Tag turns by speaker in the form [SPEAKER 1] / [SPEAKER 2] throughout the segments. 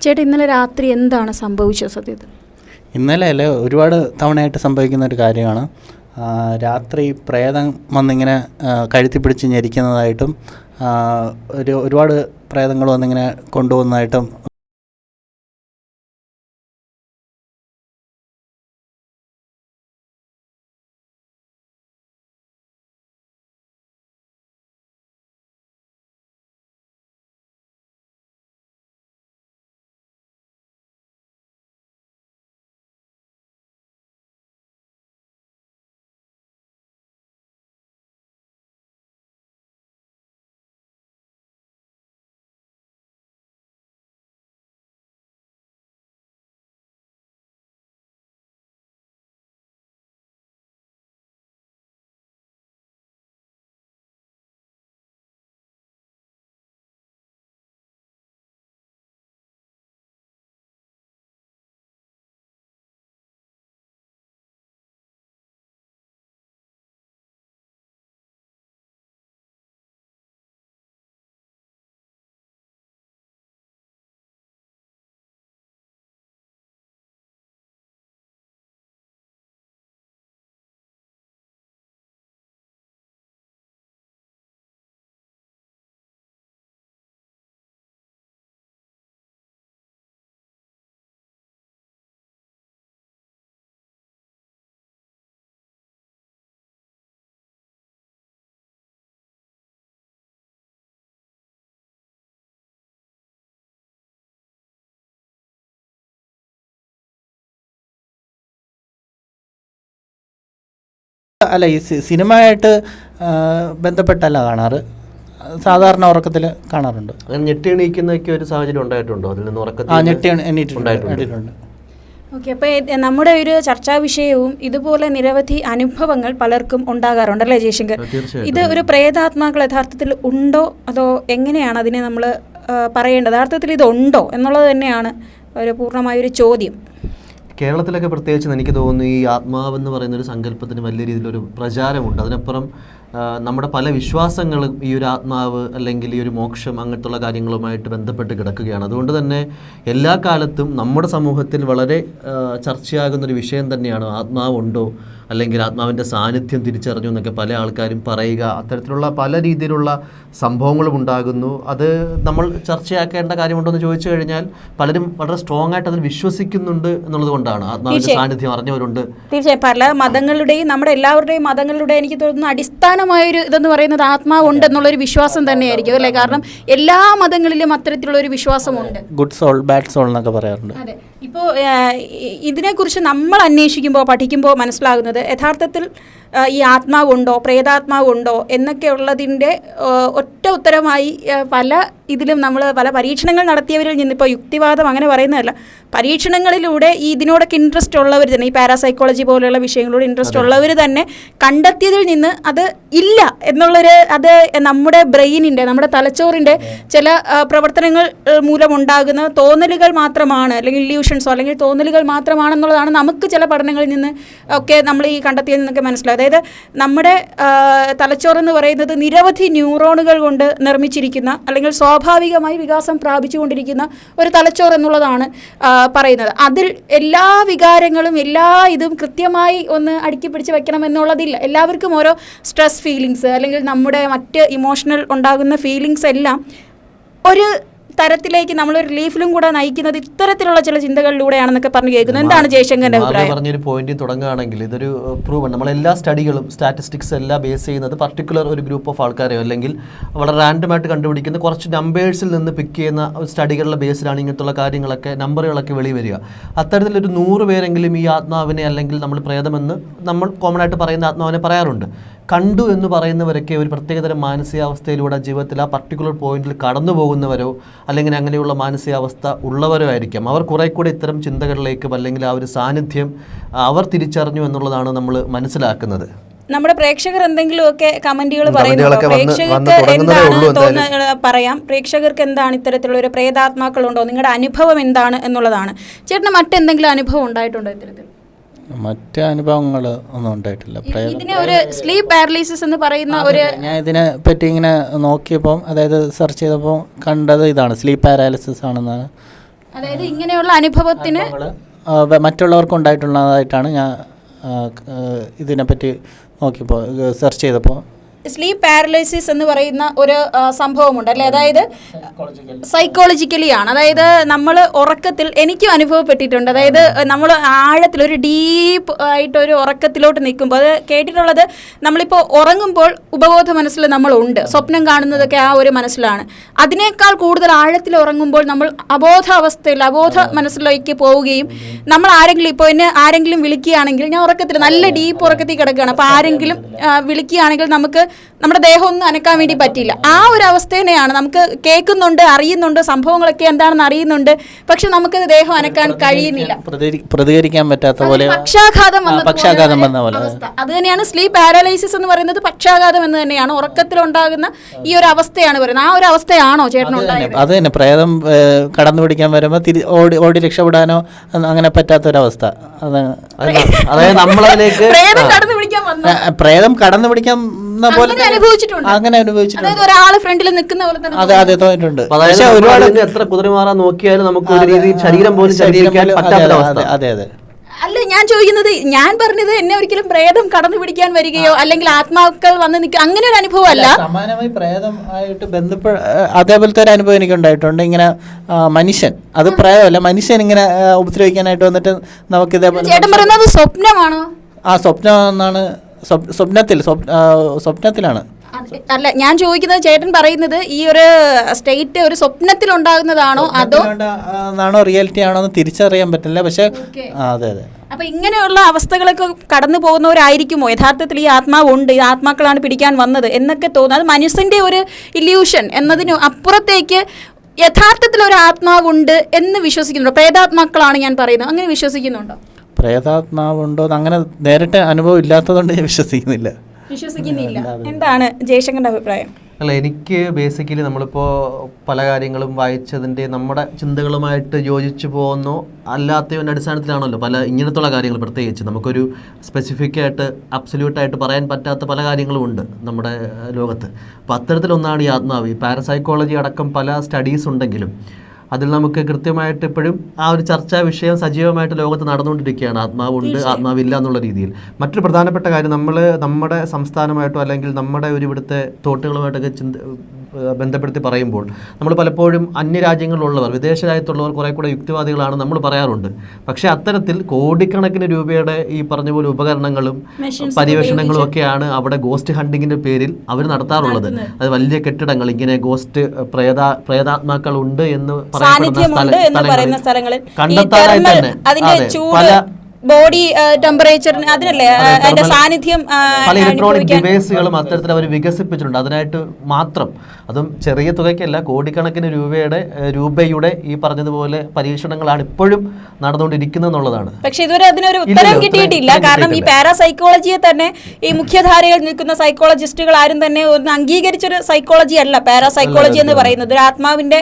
[SPEAKER 1] ചേട്ടാ, ഇന്നലെ രാത്രി എന്താണ് സംഭവിച്ചത് സത്യത്തിൽ?
[SPEAKER 2] ഇന്നലെ അല്ലേ, ഒരുപാട് തവണയായിട്ട് സംഭവിക്കുന്ന ഒരു കാര്യമാണ്. രാത്രി പ്രേതം വന്നിങ്ങനെ കഴുത്തി പിടിച്ച് ഞെരിക്കുന്നതായിട്ടും ഒരുപാട് പ്രേതങ്ങൾ വന്നിങ്ങനെ കൊണ്ടുപോകുന്നതായിട്ടും അല്ല, ഈ സിനിമയായിട്ട് ബന്ധപ്പെട്ടല്ല കാണാറ്, സാധാരണ ഉറക്കത്തിൽ കാണാറുണ്ട്.
[SPEAKER 3] അങ്ങനെ ഞെട്ടി എണീക്കുന്നൊക്കെ ഒരു സാഹചര്യം ഉണ്ടായിട്ടുണ്ടോ? അതിൽ നിന്ന് ഉറക്കത്തിൽ
[SPEAKER 2] ഞെട്ടി എണീറ്റിട്ടുണ്ട്.
[SPEAKER 1] ഓക്കെ, അപ്പോൾ നമ്മുടെ ഒരു ചർച്ചാ വിഷയവും ഇതുപോലെ നിരവധി അനുഭവങ്ങൾ പലർക്കും ഉണ്ടാകാറുണ്ടല്ലേ ജയശങ്കർ? ഇത് ഒരു പ്രേതാത്മാക്കൾ യഥാർത്ഥത്തിൽ ഉണ്ടോ അതോ എങ്ങനെയാണ് അതിനെ നമ്മൾ പറയേണ്ടത്? യഥാർത്ഥത്തിൽ ഇതുണ്ടോ എന്നുള്ളത് തന്നെയാണ് ഒരു പൂർണ്ണമായൊരു ചോദ്യം.
[SPEAKER 3] കേരളത്തിലൊക്കെ പ്രത്യേകിച്ച് എനിക്ക് തോന്നുന്നു ഈ ആത്മാവെന്ന് പറയുന്നൊരു സങ്കല്പത്തിന് വലിയ രീതിയിലൊരു പ്രചാരമുണ്ട്. അതിനപ്പുറം നമ്മുടെ പല വിശ്വാസങ്ങളും ഈ ഒരു ആത്മാവ് അല്ലെങ്കിൽ ഈ ഒരു മോക്ഷം അങ്ങനത്തുള്ള കാര്യങ്ങളുമായിട്ട് ബന്ധപ്പെട്ട് കിടക്കുകയാണ്. അതുകൊണ്ട് തന്നെ എല്ലാ കാലത്തും നമ്മുടെ സമൂഹത്തിൽ വളരെ ചർച്ചയാകുന്നൊരു വിഷയം തന്നെയാണ് ആത്മാവുണ്ടോ അല്ലെങ്കിൽ ആത്മാവിൻ്റെ സാന്നിധ്യം തിരിച്ചറിഞ്ഞു എന്നൊക്കെ പല ആൾക്കാരും പറയുക. അത്തരത്തിലുള്ള പല രീതിയിലുള്ള സംഭവങ്ങളും ഉണ്ടാകുന്നു. അത് നമ്മൾ ചർച്ചയാക്കേണ്ട കാര്യമുണ്ടോ ചോദിച്ചു കഴിഞ്ഞാൽ പലരും വളരെ സ്ട്രോങ് ആയിട്ട് അതിൽ വിശ്വസിക്കുന്നുണ്ട് എന്നുള്ളത് കൊണ്ടാണ്. ആത്മാവിൻ്റെ സാന്നിധ്യം അറിഞ്ഞവരുണ്ട്.
[SPEAKER 1] തീർച്ചയായും പല മതങ്ങളുടെയും നമ്മുടെ എല്ലാവരുടെയും മതങ്ങളുടെ എനിക്ക് തോന്നുന്നു അടിസ്ഥാനമായൊരു ഇതെന്ന് പറയുന്നത് ആത്മാവുണ്ട് എന്നുള്ളൊരു വിശ്വാസം തന്നെയായിരിക്കും അല്ലേ? കാരണം എല്ലാ മതങ്ങളിലും അത്തരത്തിലുള്ള ഒരു വിശ്വാസമുണ്ട്.
[SPEAKER 2] ഗുഡ് സോൾ ബാഡ് സോൾ എന്നൊക്കെ പറയാറുണ്ട്.
[SPEAKER 1] അതെ, ഇപ്പോൾ ഇതിനെക്കുറിച്ച് നമ്മൾ അന്വേഷിക്കുമ്പോൾ പഠിക്കുമ്പോൾ മനസ്സിലാകുന്നത് യഥാർത്ഥത്തിൽ ഈ ആത്മാവുണ്ടോ പ്രേതാത്മാവുണ്ടോ എന്നൊക്കെ ഉള്ളതിൻ്റെ ഒറ്റ ഉത്തരമായി പല ഇതിലും നമ്മൾ പല പരീക്ഷണങ്ങൾ നടത്തിയവരിൽ നിന്നിപ്പോൾ യുക്തിവാദം അങ്ങനെ പറയുന്നതല്ല, പരീക്ഷണങ്ങളിലൂടെ ഈ ഇതിനോടൊക്കെ ഇൻട്രസ്റ്റ് ഉള്ളവർ തന്നെ, ഈ പാരാസൈക്കോളജി പോലെയുള്ള വിഷയങ്ങളോട് ഇൻട്രസ്റ്റ് ഉള്ളവർ തന്നെ കണ്ടെത്തിയതിൽ നിന്ന് അത് ഇല്ല എന്നുള്ളൊരു, അത് നമ്മുടെ ബ്രെയിനിൻ്റെ നമ്മുടെ തലച്ചോറിൻ്റെ ചില പ്രവർത്തനങ്ങൾ മൂലമുണ്ടാകുന്ന തോന്നലുകൾ മാത്രമാണ്, അല്ലെങ്കിൽ ഇല്യൂഷൻസോ അല്ലെങ്കിൽ തോന്നലുകൾ മാത്രമാണെന്നുള്ളതാണ് നമുക്ക് ചില പഠനങ്ങളിൽ നിന്ന് ഒക്കെ നമ്മൾ ഈ കണ്ടെത്തിയതിൽ നിന്നൊക്കെ മനസ്സിലാകും. അതായത് നമ്മുടെ തലച്ചോറെന്ന് പറയുന്നത് നിരവധി ന്യൂറോണുകൾ കൊണ്ട് നിർമ്മിച്ചിരിക്കുന്ന അല്ലെങ്കിൽ സ്വാഭാവികമായി വികാസം പ്രാപിച്ചുകൊണ്ടിരിക്കുന്ന ഒരു തലച്ചോറ് എന്നുള്ളതാണ് പറയുന്നത്. അതിൽ എല്ലാ വികാരങ്ങളും എല്ലാ ഇതും കൃത്യമായി ഒന്ന് അടുക്കി പിടിച്ച് വെക്കണം എന്നുള്ളതില്ല. എല്ലാവർക്കും ഓരോ സ്ട്രെസ് ഫീലിങ്സ് അല്ലെങ്കിൽ നമ്മുടെ മറ്റ് ഇമോഷണൽ ഉണ്ടാകുന്ന ഫീലിങ്സ് എല്ലാം ഒരു തരത്തിലേക്ക് നമ്മളൊരു റിലീഫിലും കൂടെ നയിക്കുന്നത് ഇത്തരത്തിലുള്ള ചില ചിന്തകളിലൂടെയാണെന്നൊക്കെ പറഞ്ഞു കേൾക്കുന്നത്. എന്താണ് ജയശങ്കറിന്റെ അഭിപ്രായം?
[SPEAKER 3] പറഞ്ഞൊരു പോയിന്റ് തുടങ്ങുകയാണെങ്കിൽ ഇതൊരു പ്രൂവ്, നമ്മളെല്ലാ സ്റ്റഡികളും സ്റ്റാറ്റിസ്റ്റിക്സ് എല്ലാം ബേസ് ചെയ്യുന്നത് പർട്ടിക്കുലർ ഒരു ഗ്രൂപ്പ് ഓഫ് ആൾക്കാരെയോ അല്ലെങ്കിൽ വളരെ റാൻഡമായിട്ട് കണ്ടുപിടിക്കുന്ന കുറച്ച് നമ്പേഴ്സിൽ നിന്ന് പിക്ക് ചെയ്യുന്ന സ്റ്റഡികളുടെ ബേസിലാണ് ഇങ്ങനത്തുള്ള കാര്യങ്ങളൊക്കെ നമ്പറുകളൊക്കെ വെളിവരിക. അത്തരത്തിലൊരു 100 പേരെങ്കിലും ഈ ആത്മാവിനെ അല്ലെങ്കിൽ നമ്മൾ പ്രേതമെന്ന് നമ്മൾ കോമൺ ആയിട്ട് പറയുന്ന ആത്മാവിനെ പറയാറുണ്ട്. കണ്ടു എന്ന് പറയുന്നവരൊക്കെ ഒരു പ്രത്യേകതരം മാനസികാവസ്ഥയിലൂടെ ജീവിതത്തിൽ ആ പർട്ടിക്കുലർ പോയിന്റിൽ കടന്നു പോകുന്നവരോ അല്ലെങ്കിൽ അങ്ങനെയുള്ള മാനസികാവസ്ഥ ഉള്ളവരോ ആയിരിക്കാം. അവർ കുറെ കൂടെ ഇത്തരം ചിന്തകളിലേക്കും അല്ലെങ്കിൽ ആ ഒരു സാന്നിധ്യം അവർ തിരിച്ചറിഞ്ഞു എന്നുള്ളതാണ് നമ്മൾ മനസ്സിലാക്കുന്നത്.
[SPEAKER 1] നമ്മുടെ പ്രേക്ഷകർ എന്തെങ്കിലുമൊക്കെ കമന്റുകൾ പറയുന്നുണ്ടോ? പ്രേക്ഷകർക്ക് എന്താണ് പറയാം, പ്രേക്ഷകർക്ക് എന്താണ് ഇത്തരത്തിലുള്ള ഒരു പ്രേതാത്മാക്കളുണ്ടോ, നിങ്ങളുടെ അനുഭവം എന്താണ് എന്നുള്ളതാണ്. ചേട്ടന് മറ്റെന്തെങ്കിലും അനുഭവം ഉണ്ടായിട്ടുണ്ടോ ഇത്തരത്തിൽ?
[SPEAKER 2] മറ്റ് അനുഭവങ്ങൾ ഒന്നും ഉണ്ടായിട്ടില്ല.
[SPEAKER 1] ഇതിനെ ഒരു സ്ലീപ്പ് പാരലൈസിസ് എന്ന് പറയുന്ന ഒരു,
[SPEAKER 2] ഞാൻ ഇതിനെ പറ്റി ഇങ്ങനെ നോക്കിയപ്പോൾ, അതായത് സെർച്ച് ചെയ്തപ്പോൾ കണ്ടത് ഇതാണ്, സ്ലീപ്പ് പാരാലിസിസ് ആണെന്നാണ്
[SPEAKER 1] അതായത് ഇങ്ങനെയുള്ള അനുഭവത്തിന്
[SPEAKER 2] മറ്റുള്ളവർക്ക് ഉണ്ടായിട്ടുള്ളതായിട്ടാണ് ഞാൻ ഇതിനെപ്പറ്റി നോക്കിയപ്പോൾ സെർച്ച് ചെയ്തപ്പോൾ.
[SPEAKER 1] സ്ലീപ്പ് പാരലൈസിസ് എന്ന് പറയുന്ന ഒരു സംഭവമുണ്ട് അല്ലേ, അതായത് സൈക്കോളജിക്കലി ആണ്. അതായത് നമ്മൾ ഉറക്കത്തിൽ എനിക്കും അനുഭവപ്പെട്ടിട്ടുണ്ട്. അതായത് നമ്മൾ ആഴത്തിൽ ഒരു ഡീപ്പ് ആയിട്ടൊരു ഉറക്കത്തിലോട്ട് നിൽക്കുമ്പോൾ, അത് കേട്ടിട്ടുള്ളത് നമ്മളിപ്പോൾ ഉറങ്ങുമ്പോൾ ഉപബോധ മനസ്സിൽ നമ്മളുണ്ട്, സ്വപ്നം കാണുന്നതൊക്കെ ആ ഒരു മനസ്സിലാണ്. അതിനേക്കാൾ കൂടുതൽ ആഴത്തിൽ ഉറങ്ങുമ്പോൾ നമ്മൾ അബോധാവസ്ഥയിൽ അബോധ മനസ്സിലേക്ക് പോവുകയും നമ്മൾ ആരെങ്കിലും ഇപ്പോൾ എന്നെ ആരെങ്കിലും വിളിക്കുകയാണെങ്കിൽ, ഞാൻ ഉറക്കത്തിൽ നല്ല ഡീപ്പ് ഉറക്കത്തിൽ കിടക്കുകയാണ്, അപ്പോൾ ആരെങ്കിലും വിളിക്കുകയാണെങ്കിൽ നമുക്ക് നമ്മുടെ ദേഹം ഒന്നും അനക്കാൻ വേണ്ടി പറ്റില്ല. ആ ഒരു അവസ്ഥ തന്നെയാണ്. നമുക്ക് കേൾക്കുന്നുണ്ട്, അറിയുന്നുണ്ട്, സംഭവങ്ങളൊക്കെ എന്താണെന്ന് അറിയുന്നുണ്ട്, പക്ഷെ നമുക്ക് ദേഹം അനക്കാൻ കഴിയുന്നില്ല,
[SPEAKER 2] പ്രതികരിക്കാൻ പറ്റാത്ത പോലെ
[SPEAKER 1] പക്ഷാഘാതം
[SPEAKER 2] വന്ന പോലെ
[SPEAKER 1] അവസ്ഥ. അത് തന്നെയാണ് സ്ലീപ്പ് പാരലൈസിസ് എന്ന് പറയുന്നത്. പക്ഷാഘാതം എന്ന് തന്നെയാണ് ഉറക്കത്തിലുണ്ടാകുന്ന ഈ ഒരു അവസ്ഥയാണ് പറയുന്നത്. ആ ഒരു അവസ്ഥയാണോ ചേട്ടനുണ്ടായത്?
[SPEAKER 2] അത് തന്നെ, പ്രേതം കടന്നു പിടിക്കാൻ വരുമ്പോൾ ഓടി രക്ഷപ്പെടാനോ അങ്ങനെ പറ്റാത്തൊരവസ്ഥ.
[SPEAKER 3] അതായത് നമ്മളതിലേക്ക്
[SPEAKER 2] പ്രേതം കടന്നു പിടിക്കാൻ പോലെ അങ്ങനെ
[SPEAKER 1] അനുഭവിച്ചിട്ടുണ്ട്. ഒരാള് ഫ്രണ്ടിൽ നിൽക്കുന്ന പോലെ തന്നെ.
[SPEAKER 2] അതെ തോന്നിയിട്ടുണ്ട്.
[SPEAKER 3] പക്ഷേ ഒരുപാട് എത്ര കുതിരമാറാൻ നോക്കിയാലും നമുക്ക് ഒരു രീതിയിൽ ശരീരം പോലും ശരീരിക്കാൻ പറ്റാത്ത അവസ്ഥ.
[SPEAKER 2] അതെ
[SPEAKER 1] അല്ല, ഞാൻ ചോദിക്കുന്നത്, ഞാൻ പറഞ്ഞത് എന്നെ ഒരിക്കലും പ്രേതം കടന്നു പിടിക്കാൻ വരികയോ അല്ലെങ്കിൽ ആത്മാക്കൾ വന്ന് നിൽക്കുക അങ്ങനെ ഒരു അനുഭവം അല്ല.
[SPEAKER 2] സമാനമായി പ്രേതം ആയിട്ട് അതേപോലത്തെ ഒരു അനുഭവം എനിക്ക് ഉണ്ടായിട്ടുണ്ട്. ഇങ്ങനെ മനുഷ്യൻ, അത് പ്രേതമല്ല, മനുഷ്യൻ ഇങ്ങനെ ഉപദ്രവിക്കാനായിട്ട് വന്നിട്ട് നമുക്ക് ഇതേപോലെ.
[SPEAKER 1] ചേട്ടൻ പറയുന്നത് സ്വപ്നമാണോ?
[SPEAKER 2] സ്വപ്നം എന്നാണ്, സ്വപ്നത്തിലാണ്.
[SPEAKER 1] അല്ല, ഞാൻ ചോദിക്കുന്നത്, ചേട്ടൻ പറയുന്നത് ഈ ഒരു സ്റ്റേറ്റ് ഒരു സ്വപ്നത്തിൽ ഉണ്ടാകുന്നതാണോ
[SPEAKER 2] അതോ റിയാലിറ്റി ആണോ എന്ന് തിരിച്ചറിയാൻ പറ്റില്ല. പക്ഷെ അതെ.
[SPEAKER 1] അപ്പൊ ഇങ്ങനെയുള്ള അവസ്ഥകളൊക്കെ കടന്നു പോകുന്നവരായിരിക്കുമോ യഥാർത്ഥത്തിൽ ഈ ആത്മാവ് ഉണ്ട്, ഈ ആത്മാക്കളാണ് പിടിക്കാൻ വന്നത് എന്നൊക്കെ തോന്നുന്നത്? അത് മനുഷ്യന്റെ ഒരു ഇല്യൂഷൻ എന്നതിന് അപ്പുറത്തേക്ക് യഥാർത്ഥത്തിൽ ഒരു ആത്മാവുണ്ട് എന്ന് വിശ്വസിക്കുന്നുണ്ടോ? പ്രേതാത്മാക്കളാണ് ഞാൻ പറയുന്നത്, അങ്ങനെ വിശ്വസിക്കുന്നുണ്ടോ?
[SPEAKER 2] പ്രേതാത്മാവുണ്ടോ അങ്ങനെ നേരിട്ട് അനുഭവം ഇല്ലാത്തതുകൊണ്ട് ഞാൻ വിശ്വസിക്കുന്നില്ല.
[SPEAKER 1] എന്താണ് ജയശങ്കറിന്റെ അഭിപ്രായം?
[SPEAKER 3] അല്ല, എനിക്ക് ബേസിക്കലി നമ്മളിപ്പോൾ പല കാര്യങ്ങളും വായിച്ചതിൻ്റെ നമ്മുടെ ചിന്തകളുമായിട്ട് യോജിച്ചു പോകുന്നോ അല്ലാത്തതിൻ്റെ അടിസ്ഥാനത്തിലാണല്ലോ പല ഇങ്ങനത്തുള്ള കാര്യങ്ങൾ. പ്രത്യേകിച്ച് നമുക്കൊരു സ്പെസിഫിക് ആയിട്ട് അബ്സല്യൂട്ടായിട്ട് പറയാൻ പറ്റാത്ത പല കാര്യങ്ങളും ഉണ്ട് നമ്മുടെ ലോകത്ത്. അപ്പോൾ അത്തരത്തിലൊന്നാണ് ഈ ആത്മാവ്. ഈ പാരസൈക്കോളജി അടക്കം പല സ്റ്റഡീസ് ഉണ്ടെങ്കിലും അതിൽ നമുക്ക് കൃത്യമായിട്ട് ഇപ്പോഴും ആ ഒരു ചർച്ചാ വിഷയം സജീവമായിട്ട് ലോകത്ത് നടന്നുകൊണ്ടിരിക്കുകയാണ്. ആത്മാവുണ്ട്, ആത്മാവില്ല എന്നുള്ള രീതിയിൽ. മറ്റൊരു പ്രധാനപ്പെട്ട കാര്യം, നമ്മുടെ സംസ്ഥാനമായിട്ടോ അല്ലെങ്കിൽ നമ്മുടെ ഒരു ഇവിടുത്തെ തോട്ടുകളുമായിട്ടൊക്കെ ബന്ധപ്പെടുത്തി പറയുമ്പോൾ നമ്മൾ പലപ്പോഴും അന്യരാജ്യങ്ങളിലുള്ളവർ, വിദേശ രാജ്യത്തുള്ളവർ കുറേ കൂടെ യുക്തിവാദികളാണ് നമ്മൾ പറയാറുണ്ട്. പക്ഷേ അത്തരത്തിൽ കോടിക്കണക്കിന് രൂപയുടെ ഈ പറഞ്ഞ പോലെ ഉപകരണങ്ങളും പര്യവേഷണങ്ങളും ഒക്കെയാണ് അവിടെ ഗോസ്റ്റ് ഹണ്ടിങ്ങിൻ്റെ പേരിൽ അവർ നടത്താറുള്ളത്. അത് വലിയ കെട്ടിടങ്ങൾ, ഇങ്ങനെ ഗോസ്റ്റ് പ്രേതാത്മാക്കൾ ഉണ്ട് എന്ന് പറയപ്പെടുന്ന സ്ഥലങ്ങളിൽ കണ്ടെത്താനായി തന്നെ പല
[SPEAKER 1] ബോഡി ടെമ്പറേച്ചറിന് അതിനല്ലേ അതിന്റെ സാന്നിധ്യം
[SPEAKER 3] പല ഇലക്ട്രോണിക് ഡിവൈസുകളും അത്തരത്തിൽ അവർ വികസിപ്പിച്ചിട്ടുണ്ട് അതിനായിട്ട് മാത്രം. അതും ചെറിയ തുകയ്ക്കല്ല, കോടിക്കണക്കിന് രൂപയുടെ ഈ പറഞ്ഞതുപോലെ പരീക്ഷണങ്ങളാണ് ഇപ്പോഴും നടന്നുകൊണ്ടിരിക്കുന്നത് എന്നുള്ളതാണ്.
[SPEAKER 1] പക്ഷെ ഇതുവരെ അതിനൊരു ഉത്തരം കിട്ടിയിട്ടില്ല. കാരണം ഈ പാരാസൈക്കോളജിയെ തന്നെ ഈ മുഖ്യധാരയിൽ നിൽക്കുന്ന സൈക്കോളജിസ്റ്റുകൾ ആരും തന്നെ ഒന്ന് അംഗീകരിച്ചൊരു സൈക്കോളജി അല്ല പാരാസൈക്കോളജി എന്ന് പറയുന്നത്. ഒരു ആത്മാവിന്റെ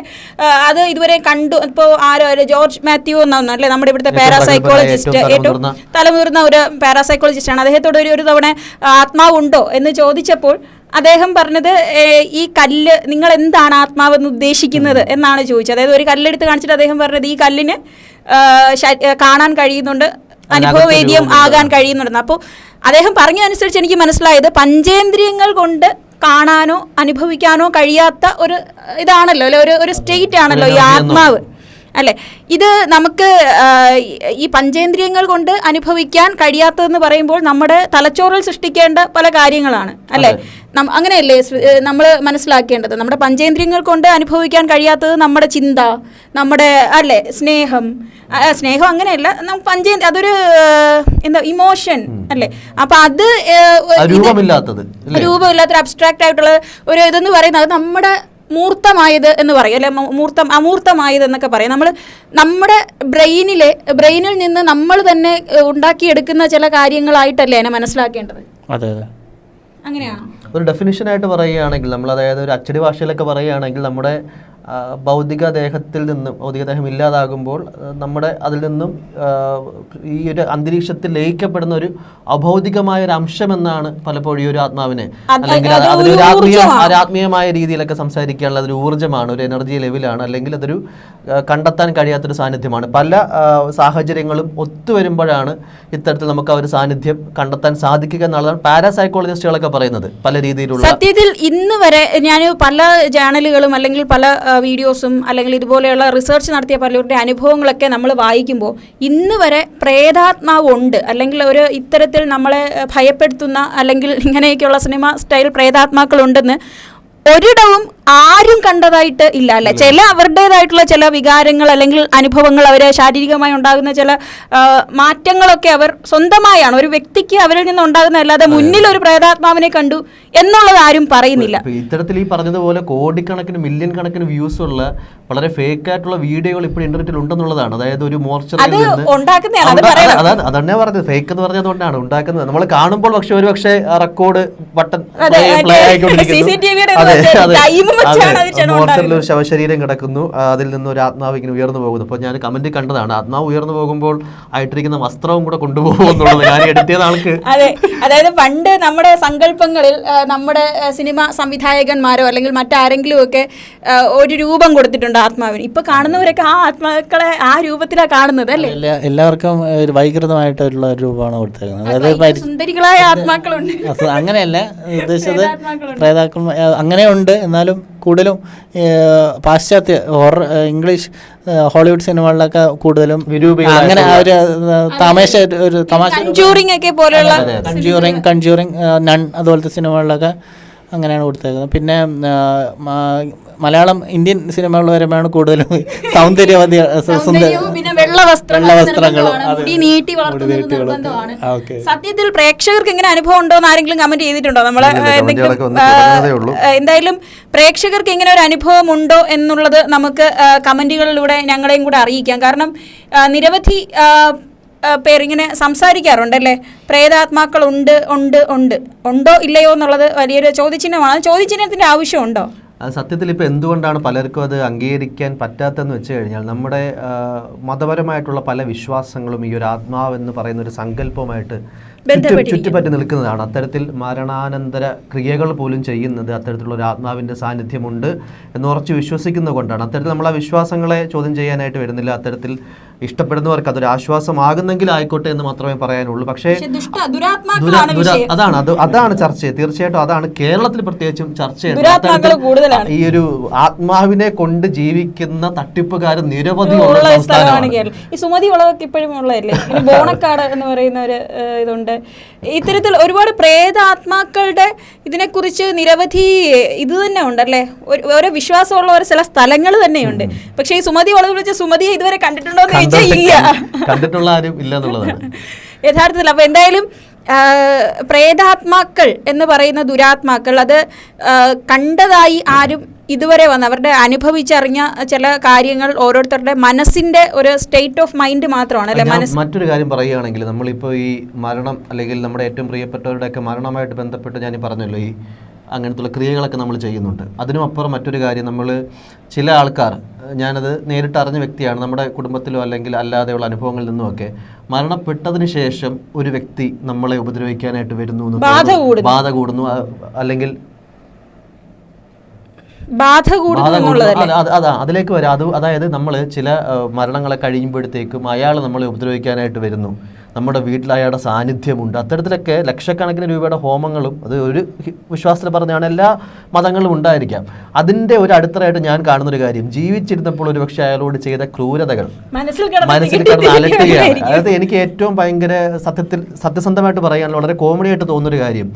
[SPEAKER 1] അത് ഇതുവരെ കണ്ടു. ഇപ്പോൾ ജോർജ് മാത്യു എന്നല്ലേ നമ്മുടെ ഇവിടുത്തെ പാരാസൈക്കോളജിസ്റ്റ്, ഏറ്റവും തലമുതിർന്ന ഒരു പാരാസൈക്കോളജിസ്റ്റ് ആണ്. അദ്ദേഹത്തോട് ഒരു തവണ ആത്മാവുണ്ടോ എന്ന് ചോദിച്ചപ്പോൾ അദ്ദേഹം പറഞ്ഞത്, ഈ കല്ല്, നിങ്ങൾ എന്താണ് ആത്മാവെന്ന് ഉദ്ദേശിക്കുന്നത് എന്നാണ് ചോദിച്ചത്. അതായത് ഒരു കല്ലെടുത്ത് കാണിച്ചിട്ട് അദ്ദേഹം പറഞ്ഞത്, ഈ കല്ലിന് കാണാൻ കഴിയുന്നുണ്ട്, അനുഭവവേദ്യം ആകാൻ കഴിയുന്നുണ്ടെന്ന്. അപ്പോൾ അദ്ദേഹം പറഞ്ഞതനുസരിച്ച് എനിക്ക് മനസ്സിലായത് പഞ്ചേന്ദ്രിയങ്ങൾ കൊണ്ട് കാണാനോ അനുഭവിക്കാനോ കഴിയാത്ത ഒരു ഇതാണല്ലോ, ഒരു സ്റ്റേറ്റ് ആണല്ലോ ഈ ആത്മാവ് അല്ലെ. ഇത് നമുക്ക് ഈ പഞ്ചേന്ദ്രിയങ്ങൾ കൊണ്ട് അനുഭവിക്കാൻ കഴിയാത്തതെന്ന് പറയുമ്പോൾ നമ്മുടെ തലച്ചോറിൽ സൃഷ്ടിക്കേണ്ട പല കാര്യങ്ങളാണ് അല്ലെ. അങ്ങനെയല്ലേ നമ്മൾ മനസ്സിലാക്കേണ്ടത്? നമ്മുടെ പഞ്ചേന്ദ്രിയങ്ങൾ കൊണ്ട് അനുഭവിക്കാൻ കഴിയാത്തത് നമ്മുടെ ചിന്ത, നമ്മുടെ അല്ലെ സ്നേഹം അങ്ങനെയല്ല, അതൊരു എന്താ ഇമോഷൻ അല്ലേ. അപ്പൊ അത് രൂപമില്ലാത്തൊരു അബ്സ്ട്രാക്ട് ആയിട്ടുള്ള ഒരു ഇതെന്ന് പറയുന്നത് നമ്മുടെ മൂർത്തമായത് എന്ന് പറയും അല്ലെ, അമൂർത്തമായത് എന്നൊക്കെ പറയും. നമ്മുടെ ബ്രെയിനിൽ നിന്ന് നമ്മൾ തന്നെ ഉണ്ടാക്കിയെടുക്കുന്ന ചില കാര്യങ്ങളായിട്ടല്ലേ അതിനെ മനസ്സിലാക്കേണ്ടത്. അങ്ങനെയാണോ?
[SPEAKER 3] ഒരു ഡെഫിനിഷനായിട്ട് പറയുകയാണെങ്കിൽ നമ്മൾ, അതായത് ഒരു അച്ചടി ഭാഷയിലൊക്കെ പറയുകയാണെങ്കിൽ നമ്മുടെ ഭൗതിക ദേഹത്തിൽ നിന്നും ഭൗതികദേഹം ഇല്ലാതാകുമ്പോൾ നമ്മുടെ അതിൽ നിന്നും ഈ ഒരു അന്തരീക്ഷത്തിൽ ലയിക്കപ്പെടുന്ന ഒരു അഭൗതികമായ ഒരു അംശമെന്നാണ് പലപ്പോഴും ഈ ഒരു ആത്മാവിനെ, അല്ലെങ്കിൽ അതൊരു ആത്മീയമായ രീതിയിലൊക്കെ സംസാരിക്കാനുള്ള അതൊരു ഊർജ്ജമാണ്, ഒരു എനർജി ലെവലാണ്, അല്ലെങ്കിൽ അതൊരു കണ്ടെത്താൻ കഴിയാത്തൊരു സാന്നിധ്യമാണ്. പല സാഹചര്യങ്ങളും ഒത്തുവരുമ്പോഴാണ് ഇത്തരത്തിൽ നമുക്ക് ആ ഒരു സാന്നിധ്യം കണ്ടെത്താൻ സാധിക്കുക എന്നുള്ളതാണ് പാരാസൈക്കോളജിസ്റ്റുകളൊക്കെ പറയുന്നത്. പല രീതിയിലുള്ള
[SPEAKER 1] സത്യത്തിൽ ഇന്ന് വരെ ഞാൻ പല ജേണലുകളും അല്ലെങ്കിൽ പല വീഡിയോസും അല്ലെങ്കിൽ ഇതുപോലെയുള്ള റിസർച്ച് നടത്തിയ പലരുടെ അനുഭവങ്ങളൊക്കെ നമ്മൾ വായിക്കുമ്പോൾ ഇന്ന് വരെ പ്രേതാത്മാവ് ഉണ്ട്, അല്ലെങ്കിൽ ഒരു ഇത്തരത്തിൽ നമ്മളെ ഭയപ്പെടുത്തുന്ന അല്ലെങ്കിൽ ഇങ്ങനെയൊക്കെയുള്ള സിനിമ സ്റ്റൈൽ പ്രേതാത്മാക്കളുണ്ടെന്ന് ഒരിടവും ആരും കണ്ടതായിട്ട് ഇല്ല അല്ലെ. ചില അവരുടേതായിട്ടുള്ള ചില വികാരങ്ങൾ അല്ലെങ്കിൽ അനുഭവങ്ങൾ, അവരെ ശാരീരികമായി ഉണ്ടാകുന്ന ചില മാറ്റങ്ങളൊക്കെ അവർ സ്വന്തമായാണ്, ഒരു വ്യക്തിക്ക് അവരിൽ നിന്ന് ഉണ്ടാകുന്ന, അല്ലാതെ മുന്നിൽ ഒരു പ്രേതാത്മാവിനെ കണ്ടു എന്നുള്ളത് ആരും പറയുന്നില്ല.
[SPEAKER 3] ഇത്തരത്തിൽ ഈ പറഞ്ഞതുപോലെ കോടിക്കണക്കിന് മില്യൺ കണക്കിന് വ്യൂസ് ഉള്ള വളരെ ഫേക്ക് ആയിട്ടുള്ള വീഡിയോകൾ ഇപ്പോൾ ഇന്റർനെറ്റിൽ ഉണ്ടെന്നുള്ളതാണ്. അതായത് ഒരു മോർച്ചറിയിൽ അതന്നെ പറഞ്ഞത്, ഫേക്ക് എന്ന് പറഞ്ഞതുകൊണ്ടാണ് ഉണ്ടാക്കുന്നത്. നമ്മൾ കാണുമ്പോൾ ഒരു പക്ഷേ റെക്കോർഡ് ബട്ടൺ പ്ലേ ആയിക്കൊണ്ടിരിക്കുന്നു, മോർച്ചറിൽ ഒരു ശവശരീരം കിടക്കുന്നു, അതിൽ നിന്ന് ഒരു ആത്മാവ് ഇങ്ങനെ ഉയർന്നു പോകുന്നു. അപ്പോൾ ഞാൻ കമന്റ് കണ്ടതാണ്, ആത്മാവ് ഉയർന്നു പോകുമ്പോൾ ആയിട്ടിരിക്കുന്ന വസ്ത്രവും കൂടെ കൊണ്ടുപോകും എന്നുള്ളത്. ഞാൻ എഡിറ്റ് ചെയ്ത ആൾക്ക്
[SPEAKER 1] അതെ, അതായത് പണ്ട് നമ്മുടെ സങ്കല്പങ്ങളിൽ നമ്മുടെ സിനിമ സംവിധായകന്മാരോ അല്ലെങ്കിൽ മറ്റാരെങ്കിലും ഒക്കെ ഒരു രൂപം കൊടുത്തിട്ടുണ്ട് ആത്മാവിന്. ഇപ്പൊ കാണുന്നവരൊക്കെ ആ ആത്മാക്കളെ ആ രൂപത്തിലാണ് കാണുന്നത് അല്ലേ.
[SPEAKER 2] എല്ലാവർക്കും ഒരു വൈകൃതമായിട്ടുള്ള രൂപമാണ് കൊടുത്തേക്കുന്നത്. അതായത്
[SPEAKER 1] സുന്ദരികളായ ആത്മാക്കളുണ്ട്,
[SPEAKER 2] അങ്ങനെയല്ല ഉദ്ദേശിച്ചത്, പ്രേതാക്കൾ അങ്ങനെയുണ്ട്. എന്നാലും കൂടുതലും പാശ്ചാത്യ ഇംഗ്ലീഷ് ഹോളിവുഡ് സിനിമകളിലൊക്കെ കൂടുതലും അങ്ങനെ ഒരു തമാശ
[SPEAKER 1] ഒക്കെ പോലെയുള്ള
[SPEAKER 2] കൺജ്യൂറിങ് നൺ അതുപോലത്തെ സിനിമകളിലൊക്കെ അങ്ങനെയാണ് കൊടുത്തേക്കുന്നത്. പിന്നെ മലയാളം ഇന്ത്യൻ സിനിമകൾ വരുമ്പോഴാണ് കൂടുതലും സൗന്ദര്യവതി
[SPEAKER 1] വെള്ള വസ്ത്രങ്ങളും സത്യത്തിൽ പ്രേക്ഷകർക്ക് ഇങ്ങനെ അനുഭവം ഉണ്ടോ എന്ന് ആരെങ്കിലും കമന്റ് ചെയ്തിട്ടുണ്ടോ? നമ്മളെ എന്തായാലും പ്രേക്ഷകർക്ക് ഇങ്ങനെ ഒരു അനുഭവം ഉണ്ടോ എന്നുള്ളത് നമുക്ക് കമന്റുകളിലൂടെ ഞങ്ങളെയും കൂടെ അറിയിക്കാം. കാരണം നിരവധി പേരിങ്ങനെ സംസാരിക്കാറുണ്ടല്ലേ, പ്രേതാത്മാക്കൾ ഉണ്ട് ഉണ്ട് ഉണ്ട് ഉണ്ടോ ഇല്ലയോ എന്നുള്ളത് വലിയൊരു ചോദ്യചിഹ്നമാണ്. ചോദ്യചിഹ്നത്തിന്റെ ആവശ്യമുണ്ടോ?
[SPEAKER 3] സത്യത്തിൽ ഇപ്പോൾ എന്തുകൊണ്ടാണ് പലർക്കും അത് അംഗീകരിക്കാൻ പറ്റാത്തതെന്ന് വെച്ച് കഴിഞ്ഞാൽ, നമ്മുടെ മതപരമായിട്ടുള്ള പല വിശ്വാസങ്ങളും ഈ ഒരു ആത്മാവെന്ന് പറയുന്ന ഒരു സങ്കല്പവുമായിട്ട് ചുറ്റുപറ്റി നിൽക്കുന്നതാണ്. അത്തരത്തിൽ മരണാനന്തര ക്രിയകൾ പോലും ചെയ്യുന്നത് അത്തരത്തിലുള്ള ഒരു ആത്മാവിൻ്റെ സാന്നിധ്യമുണ്ട് എന്ന് ഉറച്ച് വിശ്വസിക്കുന്നത് കൊണ്ടാണ്. അത്തരത്തിൽ നമ്മൾ ആ വിശ്വാസങ്ങളെ ചോദ്യം ചെയ്യാനായിട്ട് വരുന്നില്ല. അത്തരത്തിൽ ഇഷ്ടപ്പെടുന്നവർക്ക് അതൊരു ആശ്വാസമാകുന്നെങ്കിൽ ആയിക്കോട്ടെ എന്ന് മാത്രമേ പറയാനുള്ളൂ. പക്ഷേ അതാണ് ചർച്ച, തീർച്ചയായിട്ടും അതാണ് കേരളത്തിൽ പ്രത്യേകിച്ചും ചർച്ച ചെയ്യുന്നത്. ഈ ഒരു ആത്മാവിനെ കൊണ്ട് ജീവിക്കുന്ന തട്ടിപ്പുകാർ നിരവധി
[SPEAKER 1] ഈ സുമതി വളവൊക്കെ ഇപ്പോഴും ഉള്ളതല്ലേ, ബോണക്കാട് എന്ന് പറയുന്ന ഒരു ഇതുണ്ട്. ഇത്തരത്തിൽ ഒരുപാട് പ്രേതാത്മാക്കളുടെ ഇതിനെക്കുറിച്ച് നിരവധി ഇത് തന്നെ ഉണ്ടല്ലേ, ഓരോ വിശ്വാസമുള്ള ഒരു ചില സ്ഥലങ്ങൾ തന്നെയുണ്ട്. പക്ഷേ ഈ സുമതി വളവ് വിളിച്ച സുമതിയെ ഇതുവരെ കണ്ടിട്ടുണ്ടോ എന്ന് ചോദിച്ചാൽ ഇല്ല,
[SPEAKER 3] കണ്ടിട്ടുള്ള ആരും ഇല്ല എന്നുള്ളതാണ്
[SPEAKER 1] യഥാർത്ഥത്തിൽ. അപ്പൊ എന്തായാലും പ്രേതാത്മാക്കൾ എന്ന് പറയുന്ന ദുരാത്മാക്കൾ അത് കണ്ടതായി ആരും ഇതുവരെ അവരുടെ അനുഭവിച്ചറിഞ്ഞ ചില കാര്യങ്ങൾ ഓരോരുത്തരുടെ മനസ്സിന്റെ ഒരു സ്റ്റേറ്റ് ഓഫ് മൈൻഡ് മാത്രമാണ് അല്ലെ.
[SPEAKER 3] മറ്റൊരു കാര്യം പറയുകയാണെങ്കിൽ, നമ്മളിപ്പോൾ ഈ മരണം അല്ലെങ്കിൽ നമ്മുടെ ഏറ്റവും പ്രിയപ്പെട്ടവരുടെയൊക്കെ മരണമായിട്ട് ബന്ധപ്പെട്ട് ഞാൻ പറഞ്ഞല്ലോ, ഈ അങ്ങനത്തുള്ള ക്രിയകളൊക്കെ നമ്മൾ ചെയ്യുന്നുണ്ട്. അതിനും അപ്പുറം മറ്റൊരു കാര്യം, നമ്മൾ ചില ആൾക്കാർ, ഞാനത് നേരിട്ട് അറിഞ്ഞ വ്യക്തിയാണ്, നമ്മുടെ കുടുംബത്തിലോ അല്ലെങ്കിൽ അല്ലാതെയുള്ള അനുഭവങ്ങളിൽ നിന്നുമൊക്കെ മരണപ്പെട്ടതിന് ശേഷം ഒരു വ്യക്തി നമ്മളെ ഉപദ്രവിക്കാനായിട്ട് വരുന്നു, ബാധ കൂടുന്നു, അല്ലെങ്കിൽ അതിലേക്ക് വരാം. അതായത് നമ്മൾ ചില മരണങ്ങളെ കഴിയുമ്പോഴത്തേക്കും അയാൾ നമ്മളെ ഉപദ്രവിക്കാനായിട്ട് വരുന്നു, നമ്മുടെ വീട്ടിൽ അയാളുടെ സാന്നിധ്യമുണ്ട്. അത്തരത്തിലൊക്കെ ലക്ഷക്കണക്കിന് രൂപയുടെ ഹോമങ്ങളും, അത് ഒരു വിശ്വാസത്തിൽ പറഞ്ഞാണ്, എല്ലാ മതങ്ങളും ഉണ്ടായിരിക്കാം. അതിൻ്റെ ഒരു അടിത്തറയായിട്ട് ഞാൻ കാണുന്നൊരു കാര്യം, ജീവിച്ചിരുന്നപ്പോൾ ഒരു പക്ഷേ അയാളോട് ചെയ്ത ക്രൂരതകൾ മനസ്സിൽ കിടന്ന് അലട്ടുകയാണ്. അതായത് എനിക്ക് ഏറ്റവും ഭയങ്കര സത്യസന്ധമായിട്ട് പറയാൻ വളരെ കോമഡി ആയിട്ട് തോന്നുന്നൊരു കാര്യം,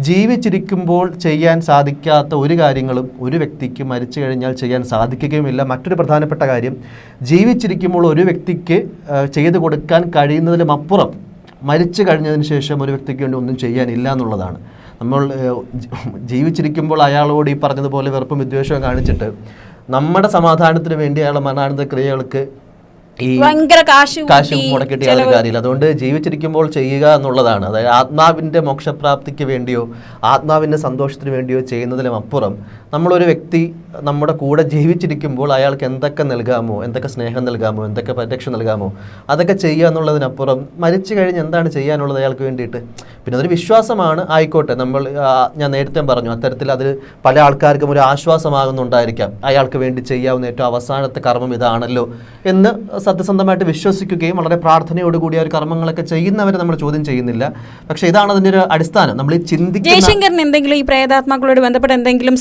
[SPEAKER 3] ജീവിച്ചിരിക്കുമ്പോൾ ചെയ്യാൻ സാധിക്കാത്ത ഒരു കാര്യങ്ങളും ഒരു വ്യക്തിക്ക് മരിച്ചു കഴിഞ്ഞാൽ ചെയ്യാൻ സാധിക്കുകയുമില്ല. മറ്റൊരു പ്രധാനപ്പെട്ട കാര്യം, ജീവിച്ചിരിക്കുമ്പോൾ ഒരു വ്യക്തിക്ക് ചെയ്തു കൊടുക്കാൻ കഴിയുന്നതിലും അപ്പുറം മരിച്ചു കഴിഞ്ഞതിന് ശേഷം ഒരു വ്യക്തിക്ക് വേണ്ടി ഒന്നും ചെയ്യാനില്ല എന്നുള്ളതാണ്. നമ്മൾ ജീവിച്ചിരിക്കുമ്പോൾ അയാളോട് ഈ പറഞ്ഞതുപോലെ വെറുപ്പും വിദ്വേഷവും കാണിച്ചിട്ട് നമ്മുടെ സമാധാനത്തിന് വേണ്ടി അയാളുടെ മരണാനന്തര ക്രിയകൾക്ക് ഈ
[SPEAKER 1] ഭയങ്കര കാശ്
[SPEAKER 3] മുടക്കിയിട്ട് യാതൊരു കാര്യമില്ല. അതുകൊണ്ട് ജീവിച്ചിരിക്കുമ്പോൾ ചെയ്യുക എന്നുള്ളതാണ്. അതായത് ആത്മാവിൻ്റെ മോക്ഷപ്രാപ്തിക്ക് വേണ്ടിയോ ആത്മാവിൻ്റെ സന്തോഷത്തിന് വേണ്ടിയോ ചെയ്യുന്നതിലും അപ്പുറം നമ്മളൊരു വ്യക്തി നമ്മുടെ കൂടെ ജീവിച്ചിരിക്കുമ്പോൾ അയാൾക്ക് എന്തൊക്കെ നൽകാമോ, എന്തൊക്കെ സ്നേഹം നൽകാമോ, എന്തൊക്കെ പരിരക്ഷ നൽകാമോ അതൊക്കെ ചെയ്യുക എന്നുള്ളതിനപ്പുറം മരിച്ചു കഴിഞ്ഞ് എന്താണ് ചെയ്യാനുള്ളത് അയാൾക്ക് വേണ്ടിയിട്ട്. പിന്നെ അതൊരു വിശ്വാസമാണ്, ആയിക്കോട്ടെ. ഞാൻ നേരത്തെ പറഞ്ഞു അത്തരത്തിൽ അതിൽ പല ആൾക്കാർക്കും ഒരു ആശ്വാസമാകുന്നുണ്ടായിരിക്കാം. അയാൾക്ക് വേണ്ടി ചെയ്യാവുന്ന ഏറ്റവും അവസാനത്തെ കർമ്മം ഇതാണല്ലോ എന്ന് സത്യസന്ധമായിട്ട് വിശ്വസിക്കുകയും വളരെ പ്രാർത്ഥനയോടുകൂടി ആ ഒരു കർമ്മങ്ങളൊക്കെ ചെയ്യുന്നവരെ നമ്മൾ ചോദ്യം ചെയ്യുന്നില്ല. പക്ഷെ ഇതാണ് അതിൻ്റെ ഒരു അടിസ്ഥാനം. നമ്മൾ ഈ ചിന്തിക്കുന്ന
[SPEAKER 1] ജയശങ്കറിന് എന്തെങ്കിലും ഈ പ്രേതാത്മാക്കളോട് ബന്ധപ്പെട്ട എന്തെങ്കിലും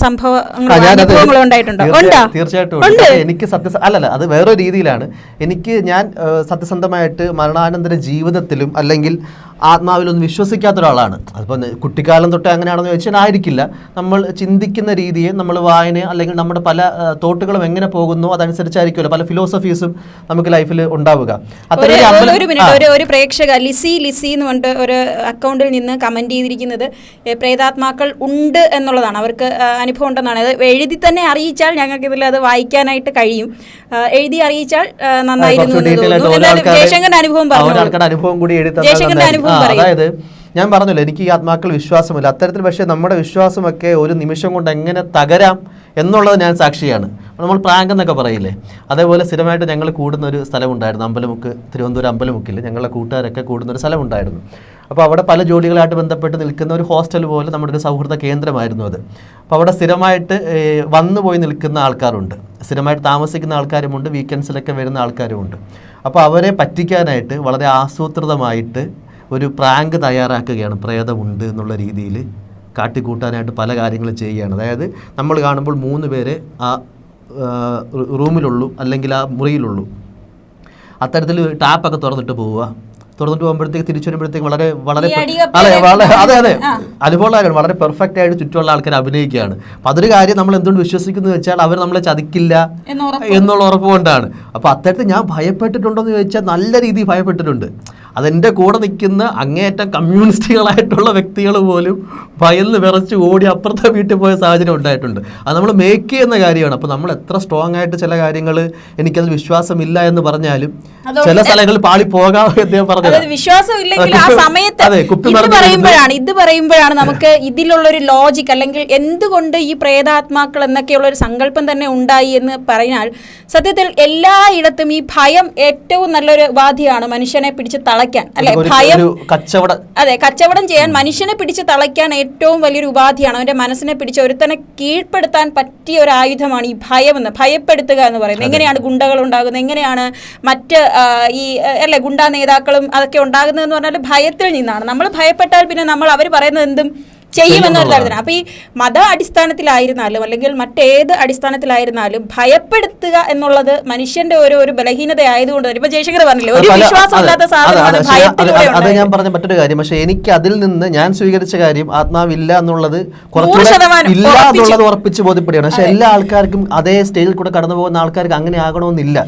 [SPEAKER 3] തീർച്ചയായിട്ടും എനിക്ക് അല്ലല്ല, അത് വേറെ രീതിയിലാണ്. ഞാൻ സത്യസന്ധമായിട്ട് മരണാനന്തര ജീവിതത്തിലും അല്ലെങ്കിൽ ആത്മാവിലൊന്നും വിശ്വസിക്കാത്ത ഒരാളാണ്. അതിപ്പോൾ കുട്ടിക്കാലം തൊട്ട് അങ്ങനെയാണെന്ന് ചോദിച്ചാൽ ആയിരിക്കില്ല. നമ്മൾ ചിന്തിക്കുന്ന രീതിയെ, നമ്മൾ വായന അല്ലെങ്കിൽ നമ്മുടെ പല തോട്ടുകളും എങ്ങനെ പോകുന്നു അതനുസരിച്ചായിരിക്കുമല്ലോ പല ഫിലോസഫീസും നമുക്ക് ലൈഫിൽ ഉണ്ടാവുക.
[SPEAKER 1] ഒരു പ്രേക്ഷക ലിസി എന്ന് പറഞ്ഞിട്ട് ഒരു അക്കൗണ്ടിൽ നിന്ന് കമന്റ് ചെയ്തിരിക്കുന്നത് പ്രേതാത്മാക്കൾ ഉണ്ട് എന്നുള്ളതാണ്, അവർക്ക് അനുഭവം ഉണ്ടെന്നാണ്. അത് എഴുതി തന്നെ അറിയിച്ചാൽ ഞങ്ങൾക്ക് ഇതിൽ അത് വായിക്കാനായിട്ട് കഴിയും. എഴുതി അറിയിച്ചാൽ നന്നായിരുന്നു. ജയശങ്കറിന്റെ
[SPEAKER 3] അനുഭവം കൂടി എഴുതി. അതായത് ഞാൻ പറഞ്ഞല്ലോ, എനിക്ക് ഈ ആത്മാക്കൾ വിശ്വാസമില്ല അത്തരത്തിൽ. പക്ഷേ നമ്മുടെ വിശ്വാസമൊക്കെ ഒരു നിമിഷം കൊണ്ട് എങ്ങനെ തകരാം എന്നുള്ളത് ഞാൻ സാക്ഷിയാണ്. നമ്മൾ പ്രാങ്ക് എന്നൊക്കെ പറയില്ലേ, അതേപോലെ സ്ഥിരമായിട്ട് ഞങ്ങൾ കൂടുന്ന ഒരു സ്ഥലമുണ്ടായിരുന്നു, അമ്പലമുക്ക്, തിരുവനന്തപുരം അമ്പലമുക്കിൽ ഞങ്ങളുടെ കൂട്ടുകാരൊക്കെ കൂടുന്ന ഒരു സ്ഥലമുണ്ടായിരുന്നു. അപ്പോൾ അവിടെ പല ജോലികളായിട്ട് ബന്ധപ്പെട്ട് നിൽക്കുന്ന ഒരു ഹോസ്റ്റൽ പോലെ നമ്മുടെ ഒരു സൗഹൃദ കേന്ദ്രമായിരുന്നു അത്. അപ്പോൾ അവിടെ സ്ഥിരമായിട്ട് വന്നു പോയി നിൽക്കുന്ന ആൾക്കാരുണ്ട്, സ്ഥിരമായിട്ട് താമസിക്കുന്ന ആൾക്കാരുമുണ്ട്, വീക്കെൻഡ്സിലൊക്കെ വരുന്ന ആൾക്കാരുമുണ്ട്. അപ്പോൾ അവരെ പറ്റിക്കാനായിട്ട് വളരെ ആസൂത്രിതമായിട്ട് ഒരു പ്രാങ്ക് തയ്യാറാക്കുകയാണ്. പ്രേതമുണ്ട് എന്നുള്ള രീതിയിൽ കാട്ടിക്കൂട്ടാനായിട്ട് പല കാര്യങ്ങളും ചെയ്യുകയാണ്. അതായത് നമ്മൾ കാണുമ്പോൾ 3 പേര് ആ റൂമിലുള്ളൂ അല്ലെങ്കിൽ ആ മുറിയിലുള്ളൂ. അത്തരത്തിൽ ടാപ്പൊക്കെ തുറന്നിട്ട് പോകുമ്പോഴത്തേക്ക് തിരിച്ചു വരുമ്പോഴത്തേക്ക് വളരെ അതെ അനുഭവമുള്ള വളരെ പെർഫെക്റ്റ് ആയിട്ട് ചുറ്റുമുള്ള ആൾക്കാർ അഭിനയിക്കുകയാണ്. അപ്പം അതൊരു കാര്യം നമ്മൾ എന്തുകൊണ്ട് വിശ്വസിക്കുന്നു വെച്ചാൽ അവർ നമ്മളെ ചതിക്കില്ല എന്നുള്ള ഉറപ്പ് കൊണ്ടാണ്. അപ്പോൾ അത്തരത്തിൽ ഞാൻ ഭയപ്പെട്ടിട്ടുണ്ടോ എന്ന് ചോദിച്ചാൽ നല്ല രീതിയിൽ ഭയപ്പെട്ടിട്ടുണ്ട്. അതെൻ്റെ കൂടെ നിൽക്കുന്ന അങ്ങേയറ്റം കമ്മ്യൂണിസ്റ്റുകളായിട്ടുള്ള വ്യക്തികൾ പോലും ഭയന്ന് വിറച്ച് ഓടി അപ്പുറത്തെ വീട്ടിൽ പോയ സാഹചര്യം ഉണ്ടായിട്ടുണ്ട്. അത് നമ്മൾ മേക്ക് ചെയ്യുന്ന കാര്യമാണ്. അപ്പോൾ നമ്മൾ എത്ര സ്ട്രോങ് ആയിട്ട് ചില കാര്യങ്ങൾ എനിക്കത് വിശ്വാസമില്ല എന്ന് പറഞ്ഞാലും ചില സ്ഥലങ്ങളിൽ പാളി പോകാമെന്ന് അദ്ദേഹം പറഞ്ഞത്.
[SPEAKER 1] വിശ്വാസം ഇല്ലെങ്കിൽ ആ സമയത്ത് ഇത് പറയുമ്പോഴാണ് നമുക്ക് ഇതിലുള്ളൊരു ലോജിക്, അല്ലെങ്കിൽ എന്തുകൊണ്ട് ഈ പ്രേതാത്മാക്കൾ എന്നൊക്കെയുള്ള ഒരു സങ്കല്പം തന്നെ ഉണ്ടായി എന്ന് പറഞ്ഞാൽ, സത്യത്തിൽ എല്ലായിടത്തും ഈ ഭയം ഏറ്റവും നല്ലൊരു ഉപാധിയാണ് മനുഷ്യനെ പിടിച്ച് തളയ്ക്കാൻ, അല്ലെ? ഭയം കച്ചവടം ചെയ്യാൻ, മനുഷ്യനെ പിടിച്ച് തളയ്ക്കാൻ ഏറ്റവും വലിയൊരു ഉപാധിയാണ്. അവന്റെ മനസ്സിനെ പിടിച്ച് ഒരുത്തനെ കീഴ്പ്പെടുത്താൻ പറ്റിയ ഒരു ആയുധമാണ് ഈ ഭയം എന്ന്, ഭയപ്പെടുത്തുക എന്ന് പറയുന്നത്. എങ്ങനെയാണ് ഗുണ്ടകൾ ഉണ്ടാകുന്നത്, എങ്ങനെയാണ് മറ്റ് ഈ അല്ലെ ഗുണ്ടാ നേതാക്കളും അതൊക്കെ ഉണ്ടാകുന്നതെന്ന് പറഞ്ഞാൽ ഭയത്തിൽ നിന്നാണ്. നമ്മൾ ഭയപ്പെട്ടാൽ പിന്നെ നമ്മൾ അവർ പറയുന്നത് എന്തും ചെയ്യുമെന്നൊരു തരത്തിലാണ്. അപ്പൊ ഈ മത അടിസ്ഥാനത്തിലായിരുന്നാലും അല്ലെങ്കിൽ മറ്റേത് അടിസ്ഥാനത്തിലായിരുന്നാലും ഭയപ്പെടുത്തുക എന്നുള്ളത് മനുഷ്യന്റെ ഒരു ബലഹീനത ആയതുകൊണ്ട് ഇപ്പൊ ജയശങ്കർ പറഞ്ഞില്ലേ, ഒരു വിശ്വാസമില്ലാത്ത സാധനമാണ് ഭയത്തിലൂടെ.
[SPEAKER 3] അത് ഞാൻ പറഞ്ഞ മറ്റൊരു കാര്യം. പക്ഷെ എനിക്ക് അതിൽ നിന്ന് ഞാൻ സ്വീകരിച്ച കാര്യം ആത്മാവില്ല എന്നുള്ളത് ഇല്ല എന്നുള്ളത് ഉറപ്പിച്ച് ബോധ്യപ്പെടുകയാണ്. പക്ഷെ എല്ലാ ആൾക്കാർക്കും അതേ സ്റ്റേജിൽ കൂടെ കടന്നു പോകുന്ന ആൾക്കാർക്ക് അങ്ങനെ ആകണമെന്നില്ല.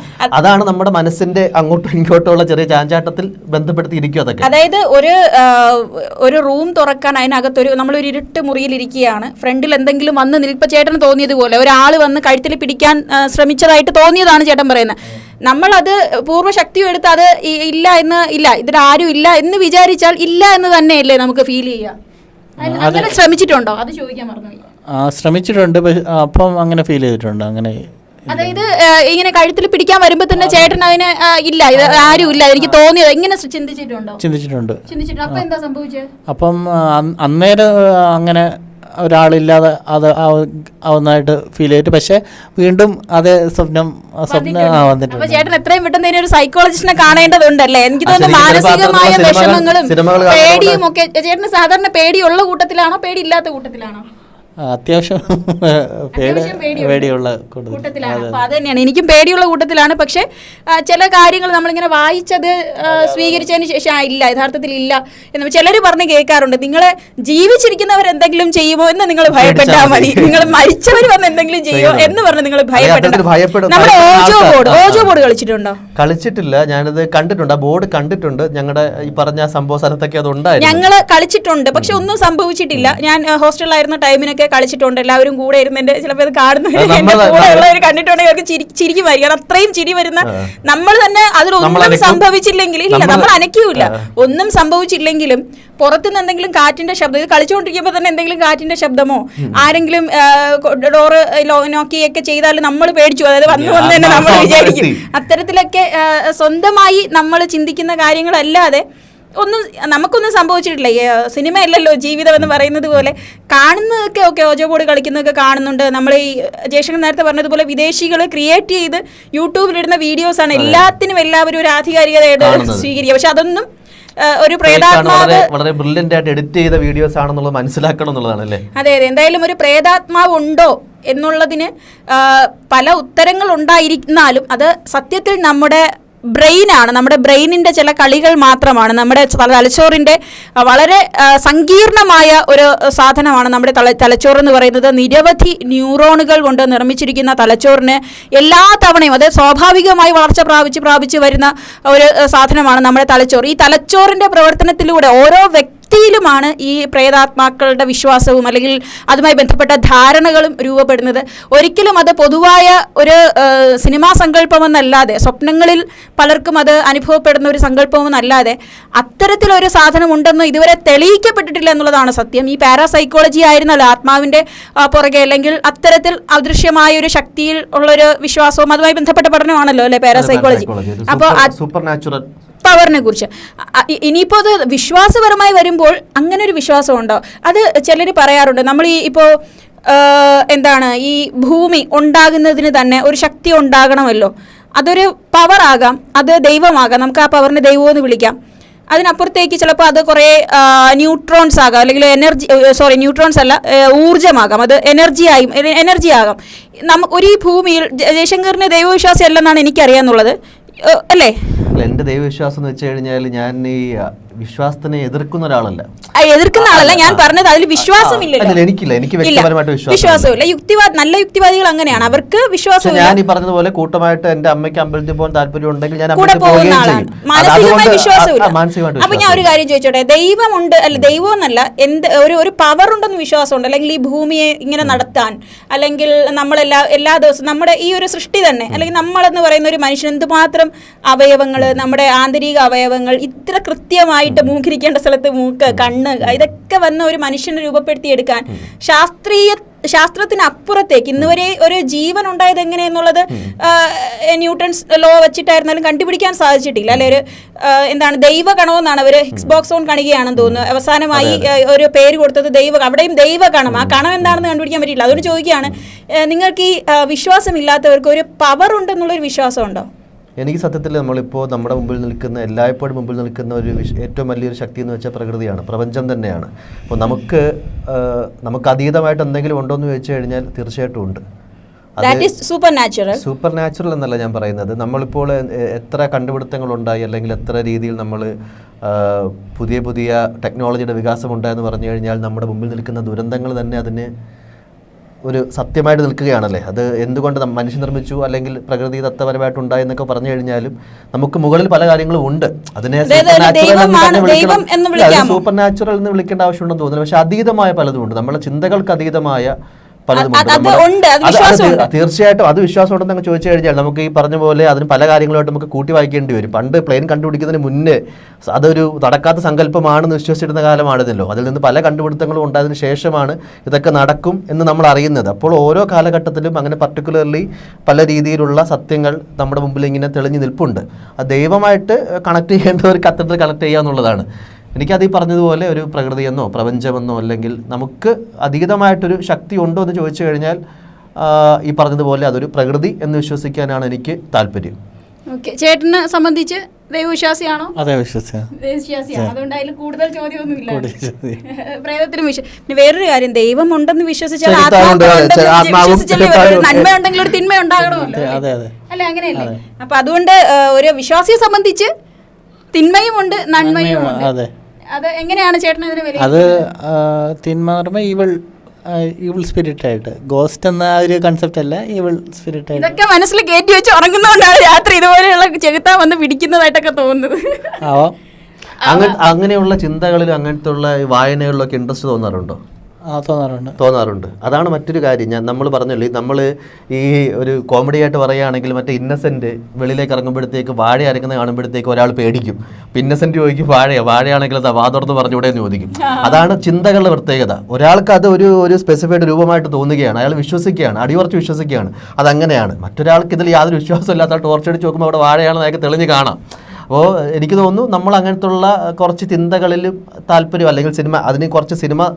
[SPEAKER 3] അതാണ് നമ്മുടെ മനസ്സിന്റെ അങ്ങോട്ടും ഇങ്ങോട്ടുള്ള ചെറിയ ചാഞ്ചാട്ടത്തിൽ ബന്ധപ്പെടുത്തിയിരിക്കും അതൊക്കെ.
[SPEAKER 1] അതായത് ഒരു റൂം തുറക്കാൻ അതിനകത്തൊരു നമ്മളൊരു ഇരുട്ട് മുറിയിലിരിക്കുകയാണ്, ഫ്രണ്ടിൽ എന്തെങ്കിലും വന്ന് നിൽപ്പ ചേട്ടന് തോന്നിയതുപോലെ ഒരാൾ വന്ന് കഴുത്തിൽ പിടിക്കാൻ ശ്രമിച്ചതായിട്ട് തോന്നിയതാണ് ചേട്ടൻ പറയുന്നത്. നമ്മളത് പൂർവ്വശക്തിയും എടുത്ത് അത് ഇല്ല ഇതിലാരും ഇല്ല എന്ന് വിചാരിച്ചാൽ ഇല്ല എന്ന് തന്നെയല്ലേ നമുക്ക് ഫീൽ ചെയ്യുക. അങ്ങനെ ശ്രമിച്ചിട്ടുണ്ടോ? അത് ചോദിക്കാൻ മറന്നു.
[SPEAKER 2] ശ്രമിച്ചിട്ടുണ്ട്, അപ്പം അങ്ങനെ ഫീൽ ചെയ്തിട്ടുണ്ട്. അങ്ങനെ
[SPEAKER 1] അതായത് ഇങ്ങനെ കഴുത്തിൽ പിടിക്കാൻ വരുമ്പോ തന്നെ ചേട്ടൻ അതിന് ഇല്ല ഇത് ആരും ഇല്ല എനിക്ക് തോന്നിയത് ഇങ്ങനെ ചിന്തിച്ചിട്ടുണ്ട്. അപ്പൊ എന്താ സംഭവിച്ചത്?
[SPEAKER 2] അപ്പം അന്നേരം അങ്ങനെ ഒരാളില്ലാതെ അത് ആവുന്നതായിട്ട് ഫീൽ ചെയ്തിട്ട്, പക്ഷെ വീണ്ടും അതേ സ്വപ്നം വന്നിട്ടുണ്ട്.
[SPEAKER 1] ചേട്ടൻ എത്രയും പെട്ടെന്ന് ഒരു സൈക്കോളജിസ്റ്റിനെ കാണേണ്ടതുണ്ടല്ലേ? എനിക്ക് തോന്നുന്നു മാനസികമായ വിഷമങ്ങളും പേടിയും ഒക്കെ. ചേട്ടന് സാധാരണ പേടിയുള്ള കൂട്ടത്തിലാണോ പേടി ഇല്ലാത്ത കൂട്ടത്തിലാണോ?
[SPEAKER 2] അത്യാവശ്യം പേടിയുള്ള
[SPEAKER 1] കൂട്ടത്തിലാണ്. അപ്പൊ അത് തന്നെയാണ്, എനിക്കും പേടിയുള്ള കൂട്ടത്തിലാണ്. പക്ഷെ ചില കാര്യങ്ങൾ നമ്മളിങ്ങനെ വായിച്ചത് സ്വീകരിച്ചതിന് ശേഷം ഇല്ല, യഥാർത്ഥത്തിൽ ഇല്ല എന്ന് ചിലർ പറഞ്ഞ് കേൾക്കാറുണ്ട്. നിങ്ങളെ ജീവിച്ചിരിക്കുന്നവർ എന്തെങ്കിലും ചെയ്യുമോ എന്ന് നിങ്ങൾ ഭയപ്പെട്ടാൽ മതി, നിങ്ങൾ മരിച്ചവർ വന്ന് എന്തെങ്കിലും ചെയ്യുമോ എന്ന് പറഞ്ഞ് നിങ്ങൾ ഭയപ്പെടണം. നമ്മുടെ ഓജോ ബോർഡ്
[SPEAKER 3] കളിച്ചിട്ടില്ല, ഞാനത് കണ്ടിട്ടുണ്ട്, ആ ബോർഡ് കണ്ടിട്ടുണ്ട്. ഞങ്ങളുടെ ഈ പറഞ്ഞ സംഭവ സ്ഥലത്തൊക്കെ അത് ഉണ്ടായിരുന്നു.
[SPEAKER 1] ഞങ്ങള് കളിച്ചിട്ടുണ്ട്, പക്ഷെ ഒന്നും സംഭവിച്ചിട്ടില്ല. ഞാൻ ഹോസ്റ്റലിലായിരുന്ന ടൈമിനൊക്കെ ഒക്കെ കളിച്ചിട്ടുണ്ട്. എല്ലാവരും കൂടെ ഇരുന്ന് ചിലപ്പോൾ ഇത് കാണുന്നവർ
[SPEAKER 3] അത്
[SPEAKER 1] എന്റെ
[SPEAKER 3] നമ്മള്
[SPEAKER 1] കൂടെ ഉള്ളവർ കണ്ടിട്ടുണ്ടെങ്കിൽ അവർക്ക് ചിരിക്കുമായിരിക്കും. കാരണം അത്രയും ചിരി വരുന്ന, നമ്മൾ തന്നെ അതിലൊന്നും സംഭവിച്ചില്ലെങ്കിൽ ഇല്ല, നമ്മൾ അനക്കൂല, ഒന്നും സംഭവിച്ചില്ലെങ്കിലും പുറത്തുനിന്ന് എന്തെങ്കിലും കാറ്റിന്റെ ശബ്ദം, ഇത് കളിച്ചുകൊണ്ടിരിക്കുമ്പോൾ തന്നെ എന്തെങ്കിലും കാറ്റിന്റെ ശബ്ദമോ ആരെങ്കിലും ഡോറ് നോക്കിയൊക്കെ ചെയ്താൽ നമ്മൾ പേടിച്ചു, അതായത് വന്നു തന്നെ നമ്മൾ വിചാരിക്കും. അത്തരത്തിലൊക്കെ സ്വന്തമായി നമ്മൾ ചിന്തിക്കുന്ന കാര്യങ്ങളല്ലാതെ നമുക്കൊന്നും സംഭവിച്ചിട്ടില്ല. സിനിമയല്ലല്ലോ ജീവിതം എന്ന് പറയുന്നത് പോലെ. കാണുന്നതൊക്കെ ഓക്കെ, ഓജോ ബോർഡ് കളിക്കുന്നതൊക്കെ കാണുന്നുണ്ട്. നമ്മൾ ഈ ജയശങ്കർ നേരത്തെ പറഞ്ഞതുപോലെ വിദേശികൾ ക്രിയേറ്റ് ചെയ്ത് യൂട്യൂബിലിടുന്ന വീഡിയോസാണ് എല്ലാത്തിനും എല്ലാവരും ഒരു ആധികാരികതയായിട്ട് സ്വീകരിക്കുക. പക്ഷെ അതൊന്നും ഒരു പ്രേതാത്മാവ്
[SPEAKER 3] വളരെ ബ്രില്യന്റ് ആയിട്ട് എഡിറ്റ് ചെയ്ത വീഡിയോസ് ആണെന്നുള്ളത് മനസ്സിലാക്കണം എന്നുള്ളതാണ് അല്ലേ?
[SPEAKER 1] അതെ അതെ, എന്തായാലും ഒരു പ്രേതാത്മാവ് ഉണ്ടോ എന്നുള്ളതിന് പല ഉത്തരങ്ങൾ ഉണ്ടായിരുന്നാലും അത് സത്യത്തിൽ നമ്മുടെ ബ്രെയിനാണ്, നമ്മുടെ ബ്രെയിനിൻ്റെ ചില കളികൾ മാത്രമാണ്. നമ്മുടെ തലച്ചോറിൻ്റെ വളരെ സങ്കീർണമായ ഒരു സാധനമാണ് നമ്മുടെ തലച്ചോറ് എന്ന് പറയുന്നത്. നിരവധി ന്യൂറോണുകൾ കൊണ്ട് നിർമ്മിച്ചിരിക്കുന്ന തലച്ചോറിന് എല്ലാ തവണയും അത് സ്വാഭാവികമായി വളർച്ച പ്രാപിച്ച് വരുന്ന ഒരു സാധനമാണ് നമ്മുടെ തലച്ചോറ്. ഈ തലച്ചോറിൻ്റെ പ്രവർത്തനത്തിലൂടെ ഓരോ യിലുമാണ് ഈ പ്രേതാത്മാക്കളുടെ വിശ്വാസവും അല്ലെങ്കിൽ അതുമായി ബന്ധപ്പെട്ട ധാരണകളും രൂപപ്പെടുന്നത്. ഒരിക്കലും അത് പൊതുവായ ഒരു സിനിമാ സങ്കല്പമെന്നല്ലാതെ, സ്വപ്നങ്ങളിൽ പലർക്കും അത് അനുഭവപ്പെടുന്ന ഒരു സങ്കല്പമെന്നല്ലാതെ അത്തരത്തിലൊരു സാധനം ഉണ്ടെന്ന് ഇതുവരെ തെളിയിക്കപ്പെട്ടിട്ടില്ല എന്നുള്ളതാണ് സത്യം. ഈ പാരാസൈക്കോളജി ആയിരുന്നല്ലോ ആത്മാവിൻ്റെ പുറകെ, അല്ലെങ്കിൽ അത്തരത്തിൽ അദൃശ്യമായ ഒരു ശക്തിയിൽ ഉള്ളൊരു വിശ്വാസവും അതുമായി ബന്ധപ്പെട്ട പഠനമാണല്ലോ അല്ലെ പാരാസൈക്കോളജി. അപ്പോൾ
[SPEAKER 3] സൂപ്പർ നാച്ചുറൽ
[SPEAKER 1] പവറിനെ കുറിച്ച് ഇനിയിപ്പോൾ അത് വിശ്വാസപരമായി വരുമ്പോൾ അങ്ങനെ ഒരു വിശ്വാസം ഉണ്ടോ? അത് ചിലർ പറയാറുണ്ട്. നമ്മൾ ഈ ഇപ്പോൾ എന്താണ് ഈ ഭൂമി ഉണ്ടാകുന്നതിന് തന്നെ ഒരു ശക്തി ഉണ്ടാകണമല്ലോ. അതൊരു പവറാകാം, അത് ദൈവമാകാം, നമുക്ക് ആ പവറിനെ ദൈവമെന്ന് വിളിക്കാം. അതിനപ്പുറത്തേക്ക് ചിലപ്പോൾ അത് കുറേ ന്യൂട്രോൺസ് ആകാം, അല്ലെങ്കിൽ ന്യൂട്രോൺസ് അല്ല, ഊർജ്ജമാകാം, അത് എനർജി ആകാം. ഒരു ഭൂമിയിൽ ജയശങ്കറിന് ദൈവവിശ്വാസം അല്ലെന്നാണ് എനിക്കറിയാമെന്നുള്ളത് അല്ലേ?
[SPEAKER 3] എന്റെ ദൈവവിശ്വാസം എന്ന് വെച്ച് കഴിഞ്ഞാൽ ഞാൻ ഈ വിശ്വാസത്തിനെ എതിർക്കുന്ന ഒരാളല്ല.
[SPEAKER 1] എതിർക്കുന്ന ആളല്ല ഞാൻ പറഞ്ഞത്, അതിൽ വിശ്വാസമില്ലല്ലോ.
[SPEAKER 3] എനിക്കില്ല, എനിക്ക് വ്യക്തിപരമായിട്ട്
[SPEAKER 1] വിശ്വാസമില്ല. നല്ല യുക്തിവാദികൾ അങ്ങനെയാണ്, അവർക്ക് വിശ്വാസം.
[SPEAKER 3] ഞാൻ ഈ പറഞ്ഞതുപോലെ കൂട്ടമായിട്ട് എന്റെ അമ്മയ്ക്ക് അമ്പലത്തിൽ പോകാൻ താല്പര്യം ഉണ്ടെങ്കിൽ ഞാൻ
[SPEAKER 1] കൂടെ പോകുന്ന ആളാണ്. മാനസികമായി വിശ്വാസമില്ല. അപ്പൊ ഞാൻ ഒരു കാര്യം ചോദിച്ചോട്ടെ, ദൈവമുണ്ട് അല്ല, ദൈവം എന്നല്ല, ഒരു പവർ ഉണ്ടെന്ന് വിശ്വാസമുണ്ട്, അല്ലെങ്കിൽ ഈ ഭൂമിയെ ഇങ്ങനെ നടത്താൻ, അല്ലെങ്കിൽ എല്ലാ ദിവസവും നമ്മുടെ ഈ ഒരു സൃഷ്ടി തന്നെ, അല്ലെങ്കിൽ നമ്മളെന്ന് പറയുന്ന ഒരു മനുഷ്യൻ എന്തുമാത്രം അവയവങ്ങൾ, നമ്മുടെ ആന്തരിക അവയവങ്ങൾ ഇത്ര കൃത്യമായിട്ട് മൂക്കിരിക്കേണ്ട സ്ഥലത്ത് മൂക്ക്, കണ്ണ്, ഇതൊക്കെ വന്ന് ഒരു മനുഷ്യനെ രൂപപ്പെടുത്തിയെടുക്കാൻ ശാസ്ത്രത്തിന് അപ്പുറത്തേക്ക് ഇന്നുവരെ ഒരു ജീവൻ ഉണ്ടായത് എങ്ങനെയെന്നുള്ളത് ന്യൂട്ടൺസ് ലോ വെച്ചിട്ടായിരുന്നാലും കണ്ടുപിടിക്കാൻ സാധിച്ചിട്ടില്ല. അല്ലെ ഒരു എന്താണ് ദൈവകണമെന്നാണ് അവർ ഹിഗ്സ് ബോസോൺ കണികയാണെന്ന് തോന്നുന്നു അവസാനമായി ഒരു പേര് കൊടുത്തത് അവിടെയും ദൈവകണം. ആ കണം എന്താണെന്ന് കണ്ടുപിടിക്കാൻ പറ്റിയില്ല. അതുകൊണ്ട് ചോദിക്കുകയാണ്, നിങ്ങൾക്ക് ഈ വിശ്വാസമില്ലാത്തവർക്ക് ഒരു പവർ ഉണ്ടെന്നുള്ളൊരു വിശ്വാസം ഉണ്ടോ?
[SPEAKER 3] എനിക്ക് സത്യത്തിൽ നമ്മളിപ്പോൾ നമ്മുടെ എല്ലായ്പ്പോഴും മുമ്പിൽ നിൽക്കുന്ന ഒരു ഏറ്റവും വലിയൊരു ശക്തി എന്ന് വെച്ചാൽ പ്രകൃതിയാണ്, പ്രപഞ്ചം തന്നെയാണ്. അപ്പോൾ നമുക്ക് അതീതമായിട്ട് എന്തെങ്കിലും ഉണ്ടോ എന്ന് ചോദിച്ചു കഴിഞ്ഞാൽ തീർച്ചയായിട്ടും ഉണ്ട്. സൂപ്പർ നാച്ചുറൽ എന്നല്ല ഞാൻ പറയുന്നത്. നമ്മളിപ്പോൾ എത്ര കണ്ടുപിടുത്തങ്ങളുണ്ടായി, അല്ലെങ്കിൽ എത്ര രീതിയിൽ നമ്മൾ പുതിയ ടെക്നോളജിയുടെ വികാസം ഉണ്ടായെന്ന് പറഞ്ഞു കഴിഞ്ഞാൽ നമ്മുടെ മുമ്പിൽ നിൽക്കുന്ന ദുരന്തങ്ങൾ തന്നെ അതിന് ഒരു സത്യമായിട്ട് നിൽക്കുകയാണല്ലേ. അത് എന്തുകൊണ്ട് മനുഷ്യൻ നിർമ്മിച്ചു, അല്ലെങ്കിൽ പ്രകൃതി ദത്തപരമായിട്ടുണ്ടായി എന്നൊക്കെ പറഞ്ഞു കഴിഞ്ഞാലും നമുക്ക് മുകളിൽ പല കാര്യങ്ങളും ഉണ്ട്. അതിനെ സൂപ്പർ നാച്ചുറൽ എന്ന് വിളിക്കേണ്ട ആവശ്യമുണ്ടെന്ന് തോന്നുന്നു. പക്ഷെ അതീതമായ പലതും ഉണ്ട്, നമ്മുടെ ചിന്തകൾക്ക് അതീതമായ തീർച്ചയായിട്ടും അത് വിശ്വാസം ഉണ്ടെന്ന് ചോദിച്ചു കഴിഞ്ഞാൽ നമുക്ക് ഈ പറഞ്ഞ പോലെ അതിന് പല കാര്യങ്ങളുമായിട്ട് നമുക്ക് കൂട്ടി വായിക്കേണ്ടി വരും. പണ്ട് പ്ലെയിൻ കണ്ടുപിടിക്കുന്നതിന് മുന്നേ അതൊരു നടക്കാത്ത സങ്കല്പമാണെന്ന് വിശ്വസിച്ചിരുന്ന കാലമാണിതല്ലോ. അതിൽ നിന്ന് പല കണ്ടുപിടുത്തങ്ങളും ഉണ്ടായതിനു ശേഷമാണ് ഇതൊക്കെ നടക്കും എന്ന് നമ്മൾ അറിയുന്നത്. അപ്പോൾ ഓരോ കാലഘട്ടത്തിലും അങ്ങനെ പർട്ടിക്കുലർലി പല രീതിയിലുള്ള സത്യങ്ങൾ നമ്മുടെ മുമ്പിൽ ഇങ്ങനെ തെളിഞ്ഞു നിൽപ്പുണ്ട്. അത് ദൈവമായിട്ട് കണക്ട് ചെയ്യേണ്ടവർക്ക് അത്തരത്തിൽ കണക്ട് ചെയ്യുക എന്നുള്ളതാണ്. എനിക്കത് ഈ പറഞ്ഞതുപോലെ ഒരു പ്രകൃതിയെന്നോ പ്രപഞ്ചമെന്നോ അല്ലെങ്കിൽ നമുക്ക് അതീതമായിട്ടൊരു ശക്തി ഉണ്ടോ എന്ന് ചോദിച്ചു കഴിഞ്ഞാൽ ഈ പറഞ്ഞതുപോലെ അതൊരു പ്രകൃതി എന്ന് വിശ്വസിക്കാനാണ് എനിക്ക് താല്പര്യം.
[SPEAKER 1] ചേട്ടനെ സംബന്ധിച്ച് ദൈവവിശ്വാസിയാണോ?
[SPEAKER 2] അതെ, വിശ്വാസിയാണ്.
[SPEAKER 1] അതുകൊണ്ട് അതിൽ കൂടുതൽ ചോദ്യമൊന്നുമില്ല. പ്രേതത്തിലും പിന്നെ വേറൊരു കാര്യം, ദൈവം ഉണ്ടെന്ന് വിശ്വസിച്ചാൽ നന്മയുണ്ടെങ്കിൽ ഒരു തിന്മ ഉണ്ടാകണമല്ലോ അല്ലെ? അങ്ങനെയല്ലേ? അപ്പൊ അതുകൊണ്ട് ഒരു വിശ്വാസിയെ സംബന്ധിച്ച് തിന്മയുമുണ്ട് നന്മയുമുണ്ട്. അത് എങ്ങനെയാണ് ചേട്ടൻ അതിനെ വിലയിരുത്തുന്നത്?
[SPEAKER 2] അത് തിന്മ പറയുമ്പോൾ ഈവിൾ സ്പിരിറ്റ് ആയിട്ട്, ഗോസ്റ്റ് എന്ന ഒരു കൺസെപ്റ്റ് അല്ല, ഈവിൾ സ്പിരിറ്റ് ആയിട്ട്.
[SPEAKER 1] ഇതൊക്കെ മനസ്സിൽ കയറ്റി വെച്ച് ഉറങ്ങുന്നതുകൊണ്ടാണ് രാത്രി ഇതുപോലെയുള്ള ചെകുത്താൻ വന്ന് പിടിക്കുന്നതായിട്ടൊക്കെ തോന്നുന്നത്.
[SPEAKER 3] അങ്ങനെയുള്ള ചിന്തകളിലും അങ്ങനത്തെ ഉള്ള വായനകളിലൊക്കെ ഇൻട്രസ്റ്റ് തോന്നാറുണ്ടോ? തോന്നാറുണ്ട്. അതാണ് മറ്റൊരു കാര്യം. നമ്മൾ പറഞ്ഞല്ലോ, നമ്മൾ ഈ ഒരു കോമഡി ആയിട്ട് പറയുകയാണെങ്കിൽ മറ്റേ ഇന്നസെന്റ് വെളിയിലേക്ക് ഇറങ്ങുമ്പോഴത്തേക്ക് വാഴ അരക്കുന്ന കാണുമ്പോഴത്തേക്ക് ഒരാൾ പേടിക്കും. ഇന്നസെന്റ് ചോദിക്കും വാഴയാണെങ്കിൽ അത് വാതുറന്ന് പറഞ്ഞുകൂടെ എന്ന് ചോദിക്കും. അതാണ് ചിന്തകളുടെ പ്രത്യേകത. ഒരാൾക്ക് അത് ഒരു സ്പെസിഫൈഡ് രൂപമായിട്ട് തോന്നുകയാണ്, അയാൾ വിശ്വസിക്കുകയാണ്, അടിയുറച്ച് വിശ്വസിക്കുകയാണ്, അതങ്ങനെയാണ്. മറ്റൊരാൾക്ക് ഇതിൽ യാതൊരു വിശ്വാസമില്ലാത്ത ടോർച്ചടിച്ച് നോക്കുമ്പോൾ അവിടെ വാഴയാണെന്ന് അയാൾക്ക് തെളിഞ്ഞ് കാണാം. അപ്പോൾ എനിക്ക് തോന്നുന്നു നമ്മൾ അങ്ങനത്തുള്ള കുറച്ച് ചിന്തകളിൽ താല്പര്യം, അല്ലെങ്കിൽ സിനിമ, അതിന് കുറച്ച് സിനിമ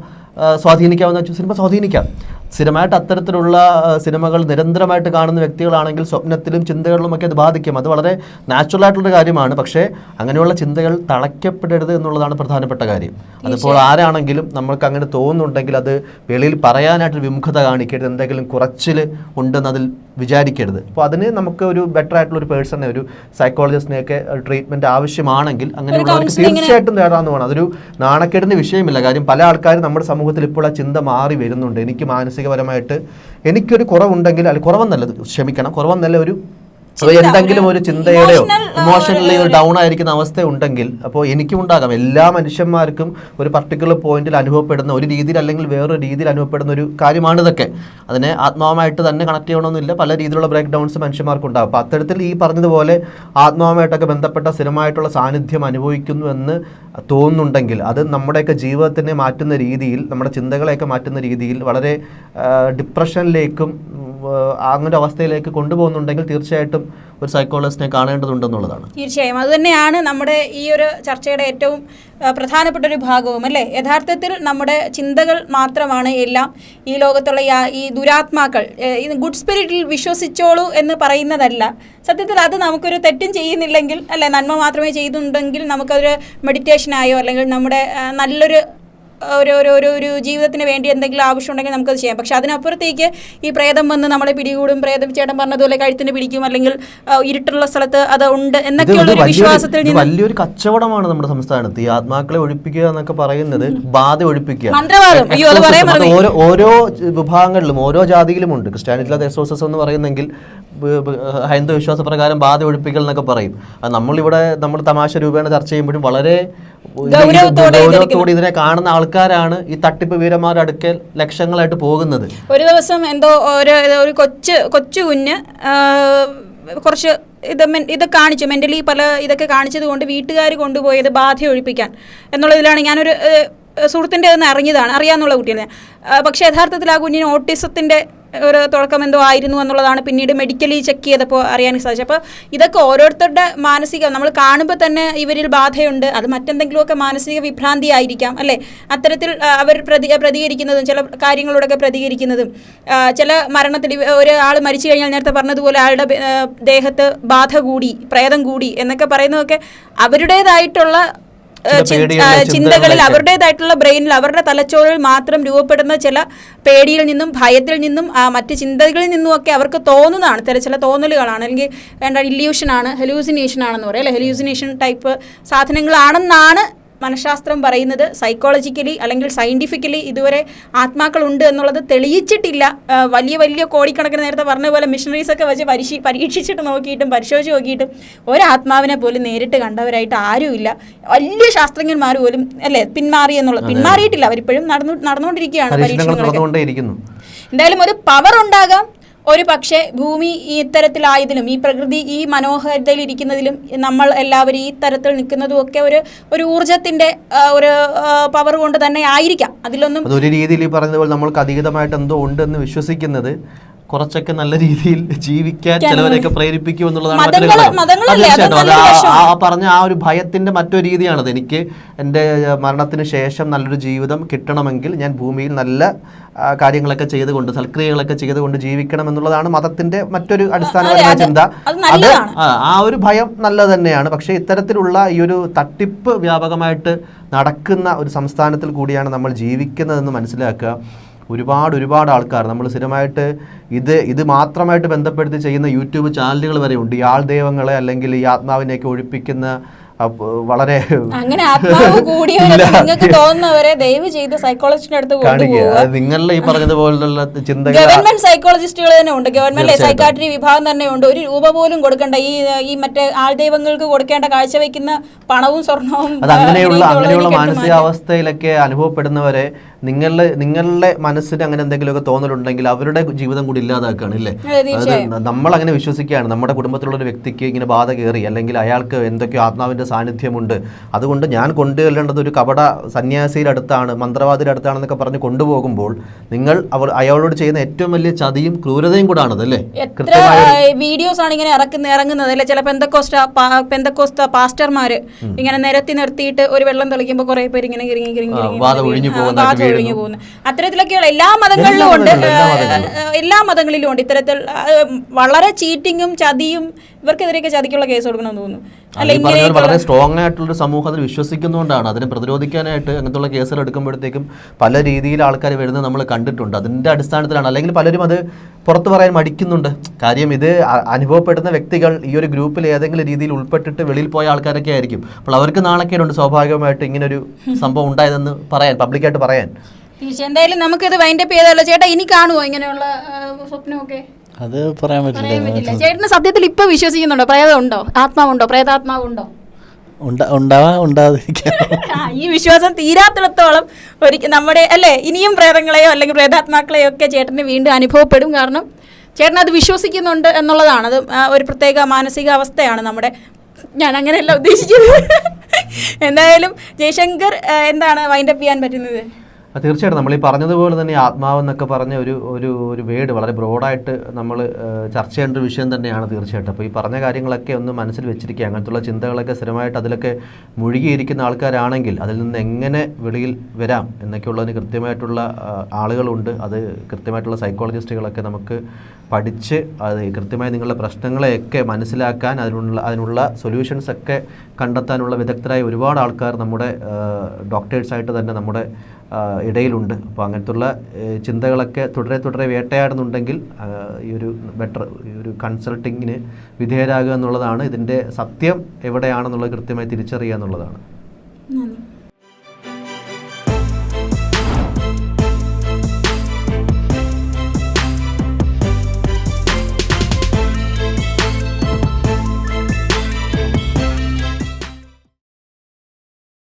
[SPEAKER 3] സ്വാധീനിക്കാമെന്ന് വെച്ചാൽ സിനിമ സ്വാധീനിക്കാം. സ്ഥിരമായിട്ട് അത്തരത്തിലുള്ള സിനിമകൾ നിരന്തരമായിട്ട് കാണുന്ന വ്യക്തികളാണെങ്കിൽ സ്വപ്നത്തിലും ചിന്തകളിലുമൊക്കെ അത് ബാധിക്കും. അത് വളരെ നാച്ചുറൽ ആയിട്ടുള്ളൊരു കാര്യമാണ്. പക്ഷേ അങ്ങനെയുള്ള ചിന്തകൾ തളയ്ക്കപ്പെടരുത് എന്നുള്ളതാണ് പ്രധാനപ്പെട്ട കാര്യം. അതിപ്പോൾ ആരാണെങ്കിലും നമ്മൾക്ക് അങ്ങനെ തോന്നുന്നുണ്ടെങ്കിൽ അത് വെളിയിൽ പറയാനായിട്ടൊരു വിമുഖത കാണിക്കരുത്, എന്തെങ്കിലും കുറച്ചിൽ ഉണ്ടെന്ന് അതിൽ വിചാരിക്കരുത്. അപ്പോൾ അതിന് നമുക്ക് ഒരു ബെറ്റർ ആയിട്ടുള്ള ഒരു പേഴ്സണെ, ഒരു സൈക്കോളജിസ്റ്റിനെയൊക്കെ ട്രീറ്റ്മെൻറ്റ് ആവശ്യമാണെങ്കിൽ അങ്ങനെയുള്ളവർക്ക് തീർച്ചയായിട്ടും നേടാമെന്ന് വേണം. അതൊരു നാണക്കേടിൻ്റെ വിഷയമില്ല. കാര്യം പല ആൾക്കാരും നമ്മുടെ സമൂഹത്തിൽ ഇപ്പോൾ ആ ചിന്ത മാറി വരുന്നുണ്ട്. എനിക്ക് മാനസികപരമായിട്ട് എനിക്കൊരു കുറവുണ്ടെങ്കിൽ, അല്ല കുറവെന്നല്ല ഒരു എന്തെങ്കിലും ഒരു ചിന്തയുടെയോ ഇമോഷണലി ഒരു ഡൗൺ ആയിരിക്കുന്ന അവസ്ഥ ഉണ്ടെങ്കിൽ, അപ്പോൾ എനിക്കും ഉണ്ടാകാം. എല്ലാ മനുഷ്യന്മാർക്കും ഒരു പർട്ടിക്കുലർ പോയിന്റിൽ അനുഭവപ്പെടുന്ന, ഒരു രീതിയിൽ അല്ലെങ്കിൽ വേറൊരു രീതിയിൽ അനുഭവപ്പെടുന്ന ഒരു കാര്യമാണിതൊക്കെ. അതിനെ ആത്മാവുമായിട്ട് തന്നെ കണക്ട് ചെയ്യണമെന്നില്ല. പല രീതിയിലുള്ള ബ്രേക്ക് ഡൗൺസ് മനുഷ്യന്മാർക്ക് ഉണ്ടാകും. അപ്പോൾ അത്തരത്തിൽ ഈ പറഞ്ഞതുപോലെ ആത്മാവുമായിട്ടൊക്കെ ബന്ധപ്പെട്ട സ്ഥിരമായിട്ടുള്ള സാന്നിധ്യം അനുഭവിക്കുന്നു എന്ന് തോന്നുന്നുണ്ടെങ്കിൽ, അത് നമ്മുടെയൊക്കെ ജീവിതത്തിനെ മാറ്റുന്ന രീതിയിൽ, നമ്മുടെ ചിന്തകളെയൊക്കെ മാറ്റുന്ന രീതിയിൽ വളരെ ഡിപ്രഷനിലേക്കും അങ്ങനെ അവസ്ഥയിലേക്ക് കൊണ്ടുപോകുന്നുണ്ടെങ്കിൽ തീർച്ചയായിട്ടും ഒരു സൈക്കോളജിസ്റ്റിനെ കാണേണ്ടതുണ്ടെന്നുള്ളതാണ്.
[SPEAKER 1] തീർച്ചയായും അതുതന്നെയാണ് നമ്മുടെ ഈ ഒരു ചർച്ചയുടെ ഏറ്റവും പ്രധാനപ്പെട്ട ഒരു ഭാഗവും, അല്ലേ? യഥാർത്ഥത്തിൽ നമ്മുടെ ചിന്തകൾ മാത്രമാണ് എല്ലാം. ഈ ലോകത്തുള്ള ഈ ദുരാത്മാക്കൾ ഗുഡ് സ്പിരിറ്റിൽ വിശ്വസിച്ചോളൂ എന്ന് പറയുന്നതല്ല. സത്യത്തിൽ അത് നമുക്കൊരു തെറ്റും ചെയ്യുന്നില്ലെങ്കിൽ, അല്ലെ, നന്മ മാത്രമേ ചെയ്യുന്നുണ്ടെങ്കിൽ നമുക്കതൊരു മെഡിറ്റേഷനായോ അല്ലെങ്കിൽ നമ്മുടെ നല്ലൊരു ഒരു ജീവിതത്തിന് വേണ്ടി എന്തെങ്കിലും ആവശ്യമുണ്ടെങ്കിൽ നമുക്കത് ചെയ്യാം. പക്ഷെ അതിനപ്പുറത്തേക്ക് ഈ പ്രേതം വന്ന് നമ്മളെ പിടികൂടും, പ്രേതം ചേട്ടൻ പറഞ്ഞതുപോലെ കഴുത്തിന് പിടിക്കും, അല്ലെങ്കിൽ ഇരുട്ടുള്ള സ്ഥലത്ത് അത് ഉണ്ട് എന്നൊക്കെയുള്ള ഒരു വിശ്വാസത്തിൽ നിന്ന്
[SPEAKER 3] വലിയൊരു കച്ചവടമാണ് നമ്മുടെ സംസ്ഥാനത്ത് ഈ ആത്മാക്കളെ ഒഴിപ്പിക്കുക എന്നൊക്കെ പറയുന്നത്. ബാധ ഒഴിപ്പിക്കുക,
[SPEAKER 1] മന്ത്രവാദം.
[SPEAKER 3] ഓരോ വിഭാഗങ്ങളിലും ഓരോ ജാതിയിലും ഉണ്ട്. ക്രിസ്ത്യാനിറ്റിയിലെ എക്സോസിസം എന്ന് പറയുന്നെങ്കിൽ ഹൈന്ദവ വിശ്വാസപ്രകാരം ബാധ ഒഴിപ്പിക്കൽ എന്നൊക്കെ പറയും. അത് നമ്മൾ തമാശ രൂപേണ ചർച്ച ചെയ്യുമ്പോഴും വളരെ ഗൗരവത്തോടെ ഇതിനെ കാണുന്ന ആൾക്കാരാണ് ഈ തട്ടിപ്പ് വീരന്മാരുടെ അടുക്കൽ ലക്ഷങ്ങളായിട്ട് പോകുന്നത്.
[SPEAKER 1] ഒരു ദിവസം എന്തോ ഒരു കൊച്ചു കുഞ്ഞ് കുറച്ച് ഇത് കാണിച്ചു, മെന്റലി പല ഇതൊക്കെ കാണിച്ചത് കൊണ്ട് വീട്ടുകാർ കൊണ്ടുപോയത് ബാധ ഒഴിപ്പിക്കാൻ എന്നുള്ളതിലാണ്. ഞാനൊരു സുഹൃത്തിൻ്റെ ഒന്ന് അറിയാന്നുള്ള കുട്ടിയാണ്. പക്ഷേ യഥാർത്ഥത്തിൽ ആ കുഞ്ഞിന് ഓട്ടിസത്തിൻ്റെ ഒരു തുടക്കം എന്തോ ആയിരുന്നു എന്നുള്ളതാണ് പിന്നീട് മെഡിക്കലി ചെക്ക് ചെയ്തപ്പോൾ അറിയാൻ സാധിച്ചത്. അപ്പോൾ ഇതൊക്കെ ഓരോരുത്തരുടെ മാനസിക, നമ്മൾ കാണുമ്പോൾ തന്നെ ഇവരിൽ ബാധയുണ്ട്, അത് മറ്റെന്തെങ്കിലുമൊക്കെ മാനസിക വിഭ്രാന്തി ആയിരിക്കാം, അല്ലേ? അത്തരത്തിൽ അവർ പ്രതികരിക്കുന്നതും ചില കാര്യങ്ങളോടൊക്കെ പ്രതികരിക്കുന്നതും, ചില മരണത്തിൽ ഒരാൾ മരിച്ചു കഴിഞ്ഞാൽ നേരത്തെ പറഞ്ഞതുപോലെ അയാളുടെ ദേഹത്ത് ബാധ കൂടി, പ്രേതം കൂടി എന്നൊക്കെ പറയുന്നതൊക്കെ അവരുടേതായിട്ടുള്ള ചിന്തകളിൽ, അവരുടേതായിട്ടുള്ള ബ്രെയിനിൽ, അവരുടെ തലച്ചോറിൽ മാത്രം രൂപപ്പെടുന്ന ചില പേടിയിൽ നിന്നും ഭയത്തിൽ നിന്നും മറ്റ് ചിന്തകളിൽ നിന്നുമൊക്കെ അവർക്ക് തോന്നുന്നതാണ്. ചില തോന്നലുകളാണ്, അല്ലെങ്കിൽ വേണ്ട ഇല്യൂഷനാണ്, ഹെലൂസിനേഷനാണെന്ന് പറയാം, അല്ലെ? ഹെലൂസിനേഷൻ ടൈപ്പ് സാധനങ്ങളാണെന്നാണ് മനഃശാസ്ത്രം പറയുന്നത്. സൈക്കോളജിക്കലി അല്ലെങ്കിൽ സയൻറ്റിഫിക്കലി ഇതുവരെ ആത്മാക്കളുണ്ട് എന്നുള്ളത് തെളിയിച്ചിട്ടില്ല. വലിയ കോടിക്കണക്കിന് നേരത്തെ പറഞ്ഞ പോലെ മിഷണറീസൊക്കെ വെച്ച് പരീക്ഷിച്ചിട്ട് നോക്കിയിട്ടും പരിശോധിച്ച് നോക്കിയിട്ടും ഒരാത്മാവിനെ പോലും നേരിട്ട് കണ്ടവരായിട്ട് ആരുമില്ല. വലിയ ശാസ്ത്രജ്ഞന്മാർ പോലും, അല്ലേ, പിന്മാറിയിട്ടില്ല. അവരിപ്പോഴും നടന്നുകൊണ്ടിരിക്കുകയാണ് പരീക്ഷണങ്ങളൊക്കെ. എന്തായാലും ഒരു പവർ ഉണ്ടാകാം. ഒരു പക്ഷേ ഭൂമി ഈ ഇത്തരത്തിലായതിലും, ഈ പ്രകൃതി ഈ മനോഹരതയിൽ ഇരിക്കുന്നതിലും, നമ്മൾ എല്ലാവരും ഈ തരത്തിൽ നിൽക്കുന്നതും ഒക്കെ ഒരു ഊർജത്തിന്റെ ഒരു പവർ കൊണ്ട് തന്നെ ആയിരിക്കാം. അതിലൊന്നും
[SPEAKER 3] അതൊരു രീതിയിൽ ഈ പറഞ്ഞതുപോലെ നമ്മൾക്ക് അതീതമായിട്ട് എന്തോ ഉണ്ടെന്ന് വിശ്വസിക്കുന്നത് കുറച്ചൊക്കെ നല്ല രീതിയിൽ ജീവിക്കാൻ ചിലവരെയൊക്കെ പ്രേരിപ്പിക്കും എന്നുള്ളതാണ് പറഞ്ഞ ആ ഒരു ഭയത്തിന്റെ മറ്റൊരു രീതിയാണത്. എനിക്ക് എൻ്റെ മരണത്തിന് ശേഷം നല്ലൊരു ജീവിതം കിട്ടണമെങ്കിൽ ഞാൻ ഭൂമിയിൽ നല്ല കാര്യങ്ങളൊക്കെ ചെയ്തുകൊണ്ട്, സൽക്രിയകളൊക്കെ ചെയ്തുകൊണ്ട് ജീവിക്കണം എന്നുള്ളതാണ് മതത്തിന്റെ മറ്റൊരു അടിസ്ഥാനപരമായ ചിന്ത. അത് ആ ഒരു ഭയം നല്ലത് തന്നെയാണ്. പക്ഷേ ഇത്തരത്തിലുള്ള ഈ ഒരു തട്ടിപ്പ് വ്യാപകമായിട്ട് നടക്കുന്ന ഒരു സംസ്ഥാനത്തിൽ കൂടിയാണ് നമ്മൾ ജീവിക്കുന്നതെന്ന് മനസ്സിലാക്കുക. ഒരുപാട് ആൾക്കാർ, നമ്മൾ സ്ഥിരമായിട്ട് ഇത് മാത്രമായിട്ട് ബന്ധപ്പെടുത്തി ചെയ്യുന്ന യൂട്യൂബ് ചാനലുകൾ വരെ ഉണ്ട്. ഈ ആൾദൈവങ്ങളെ അല്ലെങ്കിൽ ഈ ആത്മാവിനെയൊക്കെ ഒഴിപ്പിക്കുന്ന വളരെ
[SPEAKER 1] അങ്ങനെ ആത്മാവ് നിങ്ങൾക്ക് തോന്നുന്നവരെ ദയവ് ചെയ്ത് സൈക്കോളജിസ്റ്റിന്റെ അടുത്ത് കൊണ്ടുപോകുക.
[SPEAKER 3] നിങ്ങളുടെ ഈ പറഞ്ഞതുപോലുള്ള ചിന്തകൾ
[SPEAKER 1] ഗവൺമെന്റ് സൈക്കോളജിസ്റ്റുകൾ തന്നെ ഉണ്ട്, ഗവൺമെന്റ് സൈക്കാട്രി വിഭാഗം തന്നെ ഉണ്ട്. ഒരു രൂപ പോലും കൊടുക്കേണ്ട, ഈ മറ്റേ ആൾദൈവങ്ങൾക്ക് കൊടുക്കേണ്ട കാഴ്ചവെക്കുന്ന പണവും സ്വർണവും,
[SPEAKER 3] അങ്ങനെയുള്ള മാനസികാവസ്ഥയിലൊക്കെ അനുഭവപ്പെടുന്നവരെ നിങ്ങളുടെ മനസ്സിന് അങ്ങനെ എന്തെങ്കിലുമൊക്കെ തോന്നലുണ്ടെങ്കിൽ അവരുടെ ജീവിതം കൂടി ഇല്ലാതാക്കുകയാണ് ഇല്ലേ?
[SPEAKER 1] തീർച്ചയായും.
[SPEAKER 3] നമ്മൾ അങ്ങനെ വിശ്വസിക്കുകയാണ്, നമ്മുടെ കുടുംബത്തിലുള്ള ഒരു വ്യക്തിക്ക് ഇങ്ങനെ ബാധ കയറി അല്ലെങ്കിൽ അയാൾക്ക് എന്തൊക്കെയോ ആത്മാവിൻ്റെ സാന്നിധ്യമുണ്ട്, അതുകൊണ്ട് ഞാൻ കൊണ്ടുവരേണ്ടത് ഒരു കപട സന്യാസിയുടെ അടുത്താണ്, മന്ത്രവാദിയുടെ അടുത്താണെന്നൊക്കെ പറഞ്ഞ് കൊണ്ടുപോകുമ്പോൾ നിങ്ങൾ അയാളോട് ചെയ്യുന്ന ഏറ്റവും വലിയ ചതിയും ക്രൂരതയും കൂടാണത് അല്ലേ?
[SPEAKER 1] എത്ര വീഡിയോസ് ആണ് ഇങ്ങനെ ഇറങ്ങുന്നത് അല്ലെ? ചില പെന്തക്കോസ്ത പാസ്റ്റർമാര് ഇങ്ങനെ നിരത്തി നിർത്തിയിട്ട് ഒരു വെള്ളം തെളിക്കുമ്പോൾ കുറെ പേര് ഇങ്ങനെ ഒഴിഞ്ഞു പോകുന്നു. അത്തരത്തിലൊക്കെയുള്ള എല്ലാ മതങ്ങളിലും ഉണ്ട്, എല്ലാ മതങ്ങളിലും ഉണ്ട് ഇത്തരത്തിൽ വളരെ ചീറ്റിങ്ങും ചതിയും. ഇവർക്കെതിരെയൊക്കെ ചതിക്കുള്ള കേസ് കൊടുക്കണമെന്ന് തോന്നുന്നു.
[SPEAKER 3] വളരെ സ്ട്രോങ് ആയിട്ടുള്ള സമൂഹം അതിൽ വിശ്വസിക്കുന്നതുകൊണ്ടാണ് അതിനെ പ്രതിരോധിക്കാനായിട്ട് അങ്ങനത്തുള്ള കേസുകൾ എടുക്കുമ്പോഴത്തേക്കും പല രീതിയിൽ ആൾക്കാർ വരുന്നത് നമ്മൾ കണ്ടിട്ടുണ്ട്. അതിൻ്റെ അടിസ്ഥാനത്തിലാണ്, അല്ലെങ്കിൽ പലരും അത് പുറത്തു പറയാൻ മടിക്കുന്നുണ്ട്. കാര്യം ഇത് അനുഭവപ്പെടുന്ന വ്യക്തികൾ ഈ ഒരു ഗ്രൂപ്പിൽ ഏതെങ്കിലും രീതിയിൽ ഉൾപ്പെട്ടിട്ട് വെളിയിൽ പോയ ആൾക്കാരൊക്കെ ആയിരിക്കും. അപ്പോൾ അവർക്ക് നാണക്കേടുണ്ട് സ്വാഭാവികമായിട്ട് ഇങ്ങനൊരു സംഭവം ഉണ്ടായതെന്ന് പറയാൻ, പബ്ലിക്കായിട്ട് പറയാൻ.
[SPEAKER 1] എന്തായാലും നമുക്കിത് വൈൻഡപ്പ് ചെയ്താലോ ചേട്ടാ? ഇനി കാണുമോ ഇങ്ങനെയുള്ള സ്വപ്നമൊക്കെ?
[SPEAKER 2] അത് പറയാൻ പറ്റില്ല.
[SPEAKER 1] ചേട്ടന് സത്യത്തിൽ ഇപ്പൊ വിശ്വസിക്കുന്നുണ്ടോ? പ്രേതമുണ്ടോ, ആത്മാവുണ്ടോ, പ്രേതാത്മാവുണ്ടോ?
[SPEAKER 2] ഉണ്ടാവാതിരിക്കാം.
[SPEAKER 1] ഈ വിശ്വാസം തീരാത്തിടത്തോളം നമ്മുടെ അല്ലേ ഇനിയും പ്രേതങ്ങളെയോ അല്ലെങ്കിൽ പ്രേതാത്മാക്കളെയോ ഒക്കെ ചേട്ടന് വീണ്ടും അനുഭവപ്പെടും. കാരണം ചേട്ടൻ അത് വിശ്വസിക്കുന്നുണ്ട് എന്നുള്ളതാണ്. അത് ഒരു പ്രത്യേക മാനസിക അവസ്ഥയാണ് നമ്മുടെ. ഞാൻ അങ്ങനെയല്ല ഉദ്ദേശിച്ചത്. എന്തായാലും ജയശങ്കർ എന്താണ് വൈൻഡപ്പ് ചെയ്യാൻ പറ്റുന്നത്?
[SPEAKER 3] തീർച്ചയായിട്ടും നമ്മൾ ഈ പറഞ്ഞതുപോലെ തന്നെ ആത്മാവെന്നൊക്കെ പറഞ്ഞ ഒരു വേർഡ് വളരെ ബ്രോഡായിട്ട് നമ്മൾ ചർച്ച ചെയ്യേണ്ട ഒരു വിഷയം തന്നെയാണ് തീർച്ചയായിട്ടും. അപ്പോൾ ഈ പറഞ്ഞ കാര്യങ്ങളൊക്കെ ഒന്ന് മനസ്സിൽ വെച്ചിരിക്കുക. അങ്ങനത്തുള്ള ചിന്തകളൊക്കെ സ്ഥിരമായിട്ട് അതിലൊക്കെ മുഴുകിയിരിക്കുന്ന ആൾക്കാരാണെങ്കിൽ അതിൽ നിന്ന് എങ്ങനെ വെളിയിൽ വരാം എന്നൊക്കെയുള്ളതിന് കൃത്യമായിട്ടുള്ള ആളുകളുണ്ട്. അത് കൃത്യമായിട്ടുള്ള സൈക്കോളജിസ്റ്റുകളൊക്കെ നമുക്ക് പഠിച്ച് അത് കൃത്യമായി നിങ്ങളുടെ പ്രശ്നങ്ങളെയൊക്കെ മനസ്സിലാക്കാൻ അതിനുള്ള സൊല്യൂഷൻസൊക്കെ കണ്ടെത്താനുള്ള വിദഗ്ധരായ ഒരുപാട് ആൾക്കാർ നമ്മുടെ ഡോക്ടേഴ്സായിട്ട് തന്നെ നമ്മുടെ ഇടയിലുണ്ട്. അപ്പോൾ അങ്ങനത്തുള്ള ചിന്തകളൊക്കെ തുടരെ വേട്ടയാടുന്നുണ്ടെങ്കിൽ ഈ ഒരു കൺസൾട്ടിങ്ങിന് വിധേയരാകുക എന്നുള്ളതാണ്. ഇതിൻ്റെ സത്യം എവിടെയാണെന്നുള്ളത് കൃത്യമായി തിരിച്ചറിയുക എന്നുള്ളതാണ്.